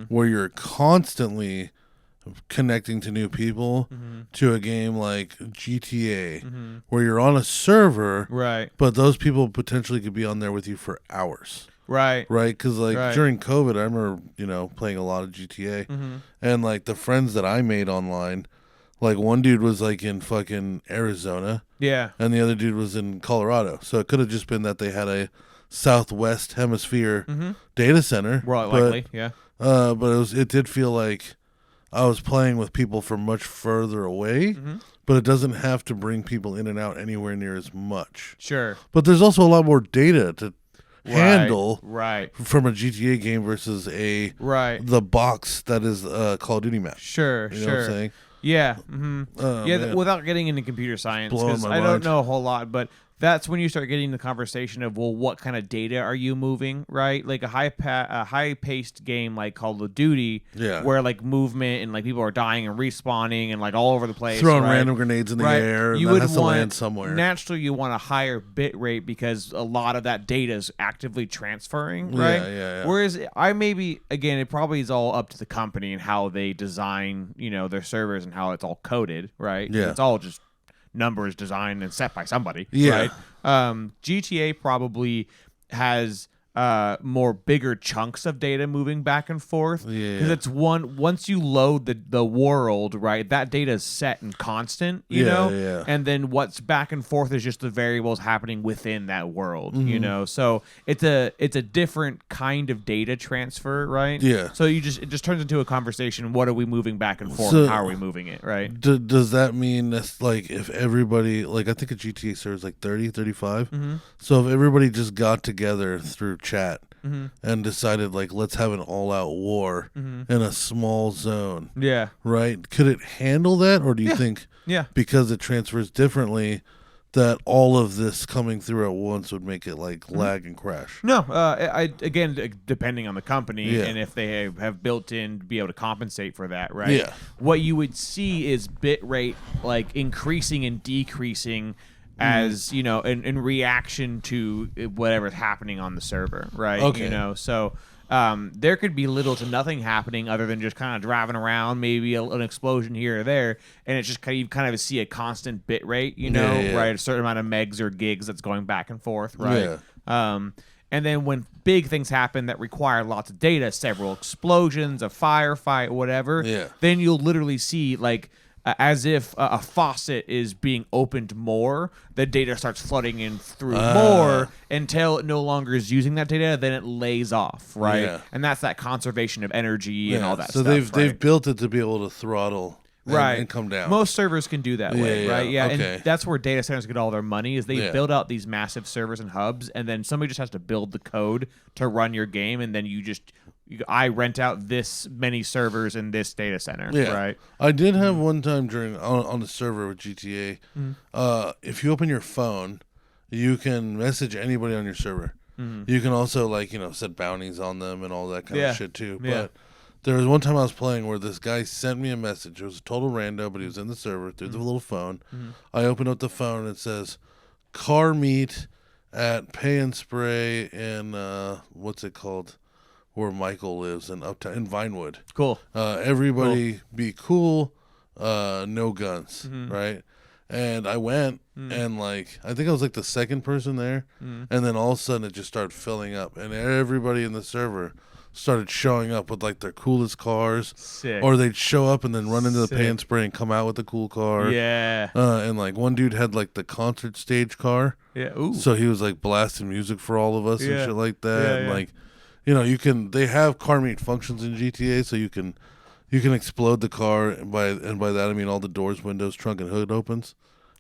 where you're constantly connecting to new people, to a game like GTA, where you're on a server, right? But those people potentially could be on there with you for hours. Right. Right? Because like Right. during COVID, I remember playing a lot of GTA, and like the friends that I made online, like one dude was like in fucking Arizona, Yeah. and the other dude was in Colorado. So it could have just been that they had a Southwest Hemisphere data center. Well, likely. Yeah. But it did feel like I was playing with people from much further away. But it doesn't have to bring people in and out anywhere near as much. Sure. But there's also a lot more data to handle Right. from a GTA game versus the box that is a Call of Duty map. Sure. You know what I'm saying? Yeah. Man. Without getting into computer science, Blowing because my I don't mind. know a whole lot, but that's when you start getting the conversation of, well, what kind of data are you moving, right? Like a high-paced game like Call of Duty, where like movement and like people are dying and respawning and like all over the place, Throwing right? random grenades in the air, and that has to land somewhere. Naturally, you want a higher bit rate because a lot of that data is actively transferring, right? Yeah. Whereas again, it probably is all up to the company and how they design, their servers and how it's all coded, right? Yeah. It's all just numbers designed and set by somebody, Yeah. right? GTA probably has more bigger chunks of data moving back and forth because it's once you load the world, right, that data is set and constant, you know, and then what's back and forth is just the variables happening within that world, you know. So it's a different kind of data transfer, right? So it just turns into a conversation. What are we moving back and forth? So, how are we moving it, right? Does that mean that's like if everybody, like I think a GTA serves like 30, 35? So if everybody just got together through chat and decided like let's have an all-out war in a small zone, right, could it handle that, or do you think because it transfers differently that all of this coming through at once would make it like lag and crash? No, again, depending on the company and if they have built in to be able to compensate for that, right? What you would see is bit rate like increasing and decreasing as in reaction to whatever's happening on the server, right? So there could be little to nothing happening other than just kind of driving around, maybe an explosion here or there, and it's just you kind of see a constant bit rate, right? A certain amount of megs or gigs that's going back and forth, right? And then when big things happen that require lots of data, several explosions, a firefight, whatever, then you'll literally see like as if a faucet is being opened more, the data starts flooding in through more until it no longer is using that data, then it lays off, right? And that's that conservation of energy and all that so stuff. they've built it to be able to throttle and come down. Most servers can do that way, right? Okay. And that's where data centers get all their money is they build out these massive servers and hubs, and then somebody just has to build the code to run your game, and then I rent out this many servers in this data center, right? I did have one time on the server with GTA. If you open your phone, you can message anybody on your server. You can also set bounties on them and all that kind of shit too. But there was one time I was playing where this guy sent me a message. It was a total rando, but he was in the server through the little phone. I opened up the phone and it says, "Car meet at Pay and Spray in what's it called? Where Michael lives in Uptown in Vinewood. Cool. Everybody be cool. No guns, right?" And I went and I think I was like the second person there, and then all of a sudden it just started filling up, and everybody in the server started showing up with like their coolest cars. Sick. Or they'd show up and then run into the Pay and Spray and come out with a cool car. And like one dude had like the concert stage car. Ooh. So he was like blasting music for all of us and shit like that. And like, they have car meet functions in GTA, so you can explode the car, and by that I mean all the doors, windows, trunk, and hood opens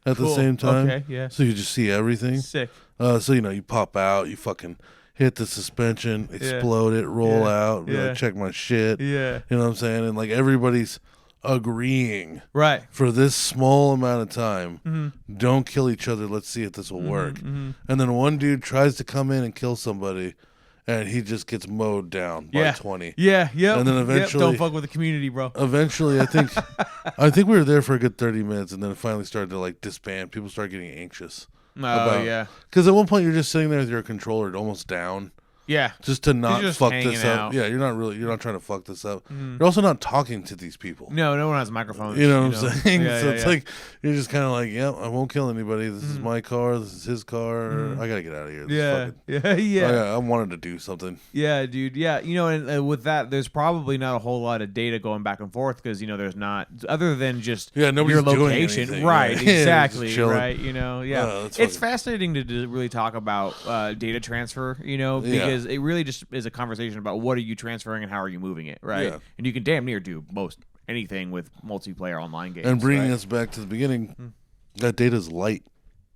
at the same time. Okay, So you just see everything. Sick. So you pop out, you fucking hit the suspension, explode it, roll out, check my shit. You know what I'm saying? And like everybody's agreeing, right, for this small amount of time, don't kill each other, let's see if this will work. And then one dude tries to come in and kill somebody, and he just gets mowed down by 20. And then eventually, don't fuck with the community, bro. Eventually, I think we were there for a good 30 minutes, and then it finally started to like disband. People started getting anxious. Because at one point you're just sitting there with your controller almost down. Yeah. Just to not just fuck hanging this up. out. Yeah, you're not trying to fuck this up. You're also not talking to these people. No one has microphones. You know what I'm saying? Yeah, So yeah, it's yeah. like you're just kind of like, yeah, I won't kill anybody. This is my car. This is his car. I gotta get out of here. This is fucking, I wanted to do something. Yeah, dude. Yeah, and with that, there's probably not a whole lot of data going back and forth because there's not other than just nobody's your doing location, anything. right? Yeah. Exactly, Just chilling. right? It's fascinating to really talk about data transfer, because it really just is a conversation about what are you transferring and how are you moving it, right? Yeah. And you can damn near do most anything with multiplayer online games. And bringing right? us back to the beginning, that data's light.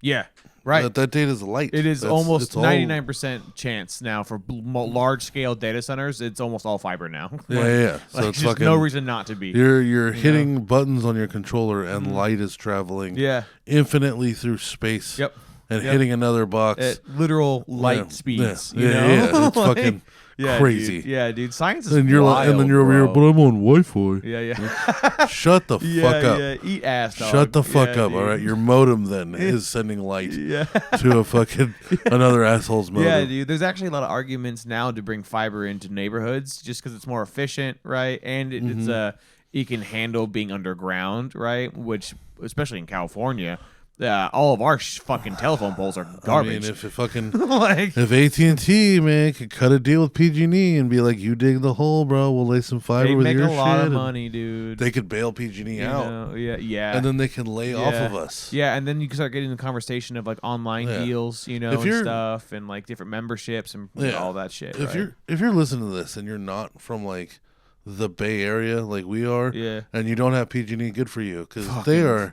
Yeah. Right. That data's light. It is almost it's all- 99% chance now for large scale data centers. It's almost all fiber now. Yeah. So Like, it's just fucking no reason not to be. You're hitting buttons on your controller and light is traveling infinitely through space. Yep. And hitting another box At literal light Yeah. speeds. Yeah. you know? Yeah. It's Like, fucking yeah, crazy. Dude. Yeah, dude. Science is And you're wild, and then you're over here, bro. but I'm on Wi-Fi. Yeah. Shut the fuck up. Yeah. Eat ass, dog. Shut the fuck Yeah, up. dude. All right, your modem then is sending light Yeah. to a fucking another asshole's modem. Yeah, dude. There's actually a lot of arguments now to bring fiber into neighborhoods just because it's more efficient, right? And it's it can handle being underground, right? Which, especially in California, all of our fucking telephone poles are garbage. I mean, if it fucking like, if AT&T man could cut a deal with PG&E and be like, you dig the hole, bro, we'll lay some fiber they with make your a lot shit. of money, dude. They could bail PG&E out, Yeah. and then they can lay off of us. Yeah, and then you can start getting the conversation of like online deals, and you're- stuff, and like different memberships and all that shit. If right? you're listening to this and you're not from like the Bay Area like we are, and you don't have PG&E, good for you because they are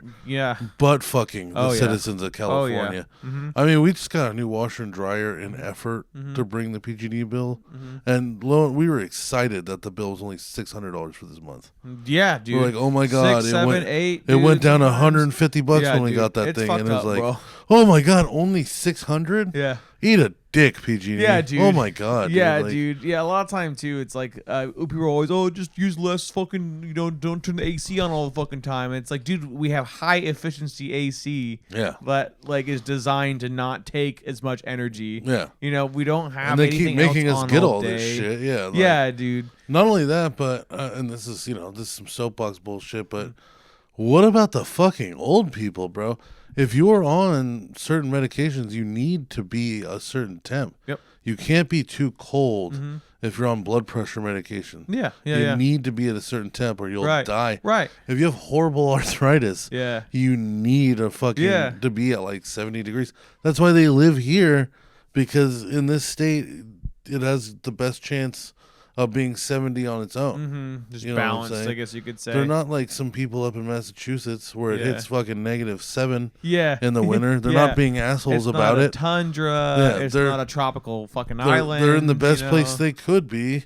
butt fucking the citizens of California. I mean, we just got a new washer and dryer in effort to bring the PG&E bill, and we were excited that the bill was only $600 for this month. Yeah, dude. We're like, oh my god, 6, 7, 8. it went down $150 Yeah, when we dude. got that It's thing, fucked and it was up, like, bro. oh my god, only $600. Yeah. Eat a dick, PG&E. Yeah, dude. Oh my god. Yeah, dude. Like, dude. Yeah, a lot of time too. It's like people are always, just use less fucking, don't turn the AC on all the fucking time. And it's like, dude, we have high efficiency AC. Yeah. That like is designed to not take as much energy. Yeah. We don't have. And they anything keep making else us on get all day. this shit. Yeah. Like, Yeah, dude. Not only that, but and this is this is some soapbox bullshit. But what about the fucking old people, bro? If you're on certain medications, you need to be a certain temp. Yep. You can't be too cold if you're on blood pressure medication. Yeah. You need to be at a certain temp or you'll die. Right. If you have horrible arthritis, Yeah. you need a fucking to be at like 70 degrees. That's why they live here, because in this state it has the best chance of being 70 on its own. Just You know what I'm balanced, saying? I guess you could say. They're not like some people up in Massachusetts where it hits fucking -7 Yeah. in the winter. They're Yeah. not being assholes It's about not a it. tundra. Yeah, It's they're- not a tropical fucking They're, island. they're in the best you place know? they could be.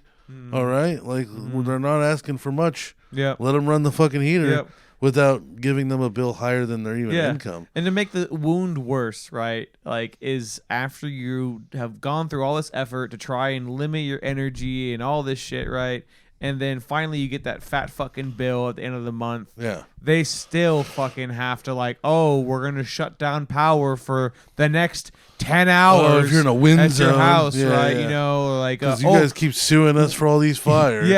All right? Like, they're not asking for much. Yep. Let them run the fucking heater Yep. without giving them a bill higher than their even income. And to make the wound worse, right? Like, is after you have gone through all this effort to try and limit your energy and all this shit, right? And then finally you get that fat fucking bill at the end of the month. Yeah. They still fucking have to like, we're gonna shut down power for the next 10 hours. if you're in a wind at your zone. house, Yeah, right? yeah. Like, Because you guys keep suing us for all these fires.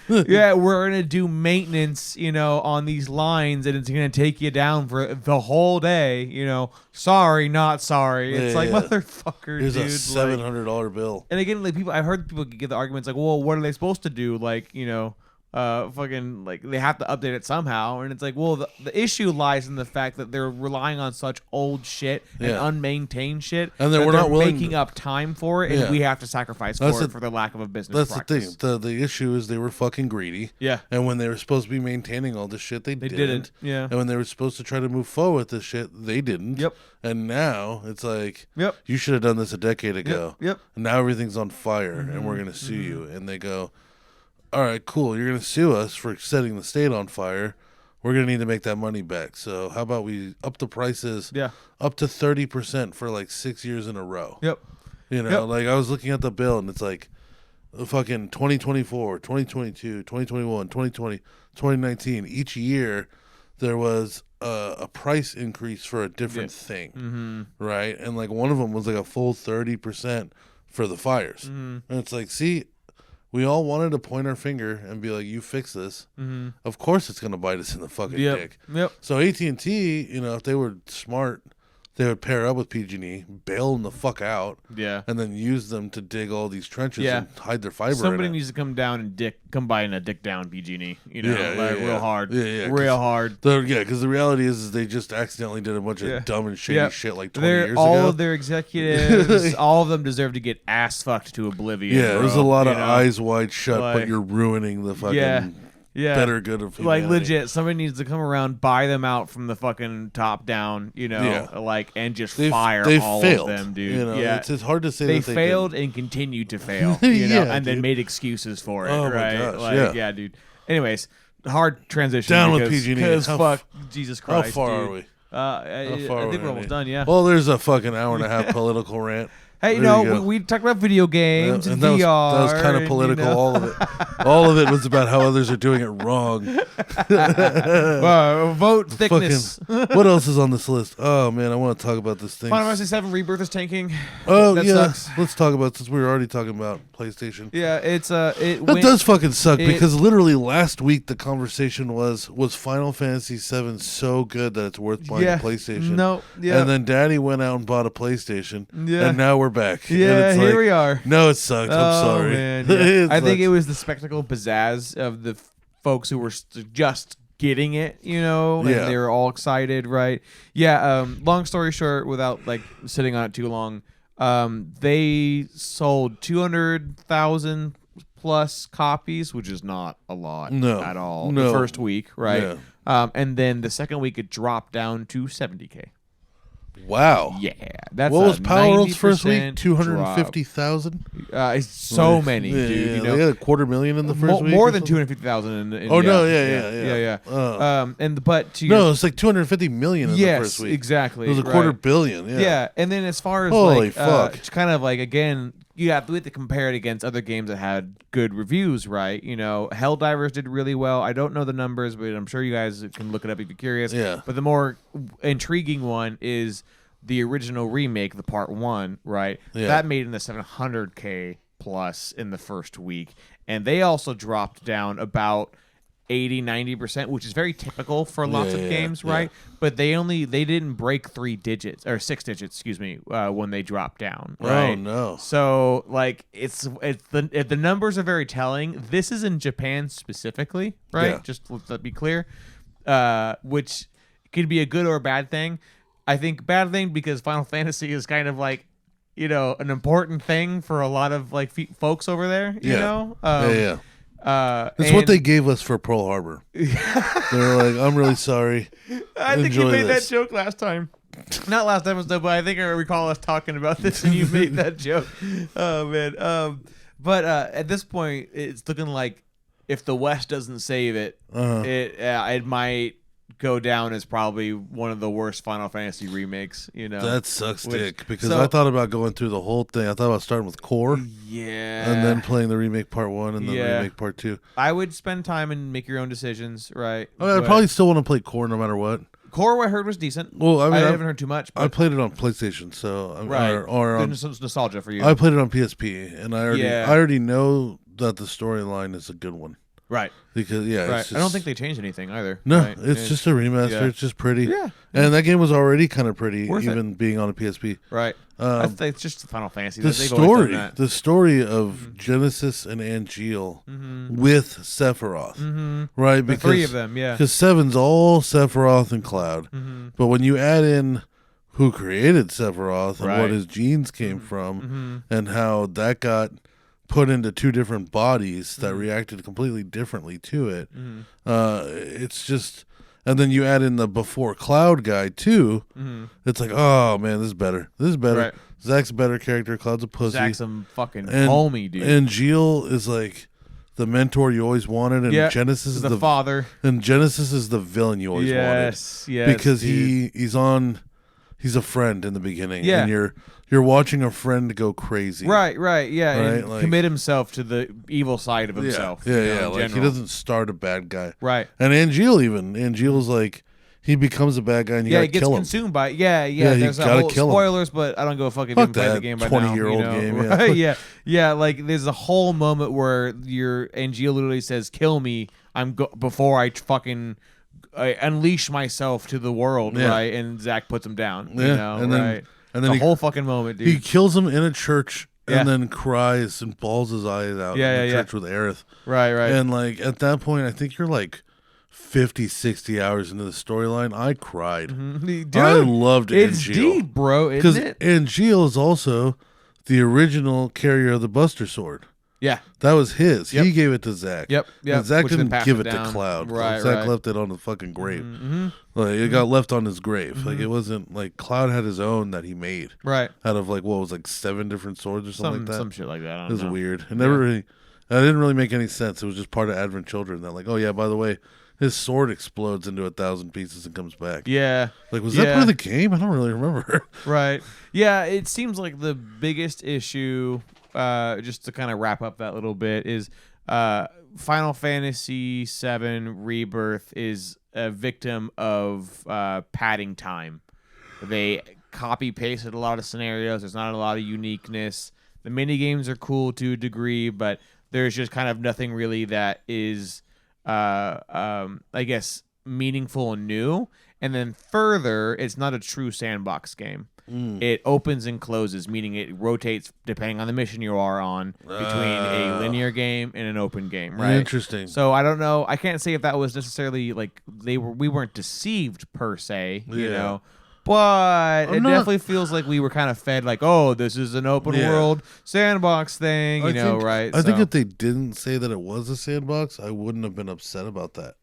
yeah, we're gonna do maintenance, on these lines, and it's gonna take you down for the whole day. Sorry, not sorry. It's Yeah, like yeah. motherfucker, Here's dude. a $700 bill. And again, like I've heard people give the arguments like, well, what are they supposed to do? Like, fucking like they have to update it somehow, and it's like, well, the issue lies in the fact that they're relying on such old shit and unmaintained shit, And then that we're they're not willing making to- up time for it, and Yeah. we have to sacrifice That's for it the- for the lack of a business That's practice. the thing. The issue is they were fucking greedy. Yeah. And when they were supposed to be maintaining all this shit, they didn't. Yeah. And when they were supposed to try to move forward with this shit, they didn't. Yep. And now it's like, Yep. you should have done this a decade ago. Yep. And now everything's on fire, and we're gonna sue you. And they go, all right, cool. You're gonna sue us for setting the state on fire. We're gonna need to make that money back. So how about we up the prices? Yeah. Up to 30% for like 6 years in a row. Yep. Like I was looking at the bill, and it's like fucking 2024, 2022, 2021, 2020, 2019. Each year there was a price increase for a different thing, right? And like one of them was like a full 30% for the fires. And it's like, see, we all wanted to point our finger and be like, you fix this. Of course it's going to bite us in the fucking dick. So AT&T, you know, if they were smart, they would pair up with PG&E, bail them the fuck out, and then use them to dig all these trenches and hide their fiber. Somebody in it. needs to come down and come by and a dick down PG&E, you know, real hard, real hard. Because the reality is they just accidentally did a bunch of dumb and shady shit like 20 years ago. All of their executives, all of them deserve to get ass fucked to oblivion. Yeah, there's a lot of eyes wide shut, Like, but you're ruining the fucking better good of humanity. Like legit, somebody needs to come around, buy them out from the fucking top down, you know, like, and just fire all failed, of them, dude. You know, it's hard to say they that they failed and continued to fail, you know, and then made excuses for it, Oh, right? my gosh, like, yeah, dude. Anyways, hard transition. Down because, with PG&E. Because fuck Jesus Christ. How far dude. are we? I think we're almost done. Yeah. Well, there's a fucking hour and a half political rant. Hey, we talked about video games and VR. That was kind of political. You know? All of it was about how others are doing it wrong. Vote thickness. What else is on this list? Oh man, I want to talk about this thing. Final Fantasy VII Rebirth is tanking. Oh that yeah, sucks. let's talk about since we were already talking about PlayStation. Yeah, it's That does fucking suck because literally last week the conversation was Final Fantasy VII so good that it's worth buying a PlayStation. No, yeah. And then Daddy went out and bought a PlayStation. Yeah. And now we're back. Yeah, and here we are. No, it sucks. I'm sorry. Man, yeah. I think it was the spectacle pizzazz of the folks who were just getting it, you know, and they were all excited, right? Yeah. Long story short, without like sitting on it too long, they sold 200,000 plus copies, which is not a lot at all. The first week, right? Yeah. And then the second week it dropped down to 70K. Wow. Yeah, that's what was Power World's first week? 250,000. It's so many, dude. You know, they had 250,000 in the first week. More than 250,000. Yeah. And but to it's like 250 million in the first week. Exactly. It was a quarter billion. Yeah. Yeah, and then as far as holy fuck, it's kind of like again. You have to compare it against other games that had good reviews, right? You know, Helldivers did really well. I don't know the numbers, but I'm sure you guys can look it up if you're curious. Yeah. But the more intriguing one is the original remake, the part 1, right? Yeah. That made in the 700K plus in the first week. And they also dropped down about 80-90%, which is very typical for lots of games, right? But they didn't break 6 digits, when they dropped down, right? Oh no! So like if the numbers are very telling. This is in Japan specifically, right? Yeah. Just let's be clear, which could be a good or a bad thing. I think bad thing because Final Fantasy is kind of like, you know, an important thing for a lot of like folks over there. You know, It's what they gave us for Pearl Harbor. They were like, "I'm really sorry." I think you made that joke last time. Not last episode, but I think I recall us talking about this, and you made that joke. Oh man! But at this point, it's looking like if the West doesn't save it, it might go down as probably one of the worst Final Fantasy remakes. You know, that sucks dick because I thought about going through the whole thing. I thought about starting with Core, and then playing the remake part 1 and then the remake part 2. I would spend time and make your own decisions, right? I'd probably still want to play Core no matter what. Core, I heard, was decent. Well, I mean, I haven't heard too much. But I played it on PlayStation, so or there's some nostalgia for you. I played it on PSP, and I already know that the storyline is a good one. Right. Because it's just, I don't think they changed anything either. No, right? it's just a remaster. Yeah. It's just pretty. Yeah. And that game was already kind of pretty, Worth even being on a PSP. Right. I think it's just Final Fantasy. The story of Genesis and Angeal with Sephiroth, right? Because the 3 of them, yeah. Because 7's all Sephiroth and Cloud, but when you add in who created Sephiroth and what his genes came from, and how that got put into 2 different bodies that reacted completely differently to it, it's just. And then you add in the before Cloud guy too. It's like, oh man, this is better. Right. Zack's a better character. Cloud's a pussy. Zack's some fucking homie, dude. And Jill is like the mentor you always wanted, and Genesis is the father. And Genesis is the villain you always wanted. Yes, because he's a friend in the beginning, and you're watching a friend go crazy. Right, yeah. Right? And commit himself to the evil side of himself. Yeah. Like he doesn't start a bad guy. Right. And Angeal's like, he becomes a bad guy and you yeah, gotta it gets kill him. consumed by yeah. Yeah, you There's a gotta whole kill him. spoilers, but I don't give a fuck if Fuck you haven't played that the game by now. 20-year-old game, yeah. Right? Yeah. Like there's a whole moment where Gio literally says, "Kill me." Before I fucking unleash myself to the world, Yeah. right? And Zach puts him down. Yeah, You know, and then- right? and then the he- whole fucking moment, dude. He kills him in a church Yeah. and then cries and bawls his eyes out Yeah, in the yeah, church with Aerith. right. And like at that point, I think you're like 50, 60 hours into the storyline. I cried. Dude, I loved it's Angeal. deep, bro, Because isn't it? Angeal is also the original carrier of the Buster Sword. Yeah. That was his. Yep. He gave it to Zach. Yep. And Zach Which then didn't passed give it it to down. Cloud. Right, Zach right. left it on the fucking grave. Mm-hmm. Like it got left on his grave. Like it wasn't like Cloud had his own that he made Right. out of like what was like 7 different swords or something like that. Some shit like that. I don't It was know. weird. It never really. That didn't really make any sense. It was just part of Advent Children. That like, oh yeah, by the way, his sword explodes into 1,000 pieces and comes back. Yeah. Like, was that part of the game? I don't really remember. Right. Yeah, it seems like the biggest issue, just to kind of wrap up that little bit, is Final Fantasy VII Rebirth is a victim of padding time. They copy pasted a lot of scenarios. There's not a lot of uniqueness. The mini games are cool to a degree, but there's just kind of nothing really that is, I guess, meaningful and new. And then further, it's not a true sandbox game. It opens and closes, meaning it rotates depending on the mission you are on between a linear game and an open game, right? Interesting. So I don't know. I can't say if that was necessarily like we weren't deceived per se, you Yeah. know. But it not- definitely feels like we were kind of fed like, oh, this is an open Yeah. world sandbox thing, you know, think, right? I think So- if they didn't say that it was a sandbox, I wouldn't have been upset about that.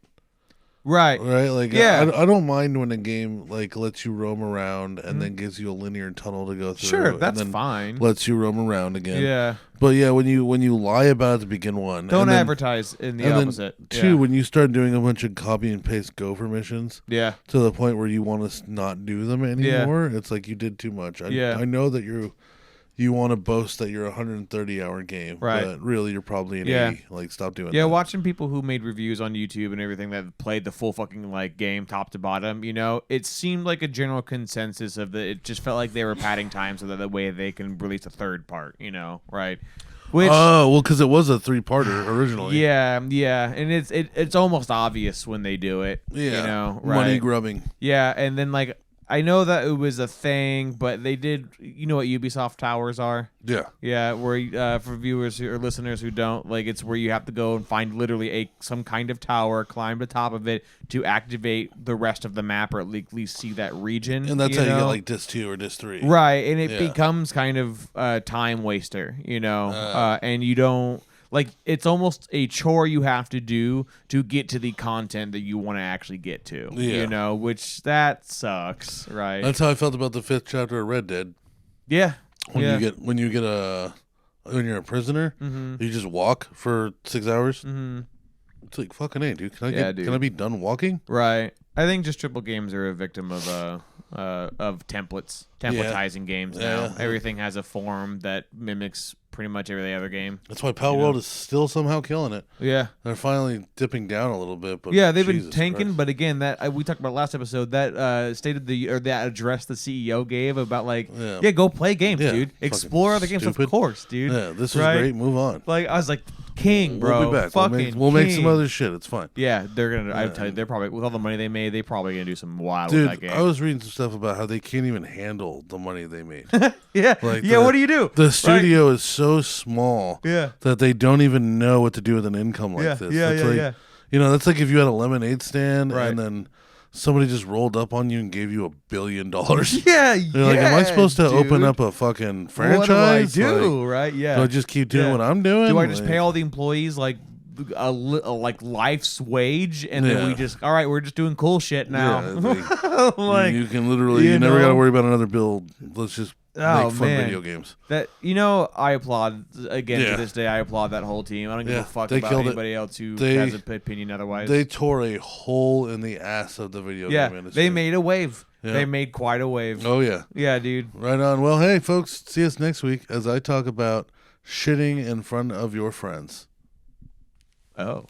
right. Right? Like, Yeah. I don't mind when a game like lets you roam around and then gives you a linear tunnel to go through. Sure, and that's then fine. Lets you roam around again. Yeah. But yeah, when you lie about it to begin one, Don't and then, advertise in the and then opposite. two, when you start doing a bunch of copy and paste gopher missions yeah. to the point where you want to not do them anymore, it's like you did too much. I know that you want to boast that you're a 130-hour game, Right. but really you're probably an Yeah. 80. Like, stop doing Yeah, that. watching people who made reviews on YouTube and everything that played the full fucking like game top to bottom, you know, it seemed like a general consensus of it just felt like they were padding time so that the way they can release a third part, you know, right? Which Oh, well, because it was a 3-parter originally. yeah, and it's almost obvious when they do it. Yeah. You know, right? Money grubbing. Yeah, and then like I know that it was a thing, but they did. You know what Ubisoft towers are? Yeah. Yeah, where for viewers or listeners who don't, like, it's where you have to go and find literally some kind of tower, climb to the top of it to activate the rest of the map, or at least see that region. And that's how you know? get like disc 2 or disc 3. Right, and it Yeah. becomes kind of a time waster, you know, and you don't. Like, it's almost a chore you have to do to get to the content that you want to actually get to, Yeah. you know, which that sucks, right? That's how I felt about the 5th chapter of Red Dead. yeah. When yeah. when you're a prisoner, you just walk for 6 hours. Mm-hmm. It's like fucking A, dude. Can dude. I be done walking? Right. I think just triple games are a victim of templatizing games now. Yeah. Everything has a form that mimics pretty much every other game. That's why Pal World is still somehow killing it. Yeah. They're finally dipping down a little bit, but Yeah, they've been Jesus tanking, Christ. but again, that we talked about last episode. That that address the CEO gave about like, Yeah. go play games, Yeah, dude. fucking Explore other games, stupid. of course, dude. Yeah, this is Right? great. Move on. Like I was like, king, bro. We'll be back. Fucking We'll make some king. other shit. It's fine. Yeah, they're gonna. I tell you, they're probably with all the money they made, they're probably gonna do some wild with that Dude, game. I was reading some stuff about how they can't even handle the money they made. yeah, Like yeah. the- What do you do? The Right? studio is so small Yeah. that they don't even know what to do with an income like Yeah, this. yeah, It's yeah, like, yeah. You know, that's like if you had a lemonade stand Right. and then somebody just rolled up on you and gave you $1 billion. Yeah, You're like, am I supposed to open up a fucking franchise? What do I do? Like, Right? Yeah. do I just keep doing Yeah. what I'm doing? Do I just Like, pay all the employees like like life's wage, and then we Yeah. just all right? We're just doing cool shit now. Yeah, like you can literally, you you never got to know? worry about another bill. Let's just Oh, make fun man. video games. that, you know, I applaud again Yeah. to this day. I applaud that whole team. I don't give Yeah, a fuck they about killed it. anybody else who They- has an opinion otherwise. They tore a hole in the ass of the video yeah, game industry. they made a wave. Yeah. They made quite a wave. Oh, yeah. Yeah, dude. Right on. Well, hey, folks, see us next week as I talk about shitting in front of your friends. Oh.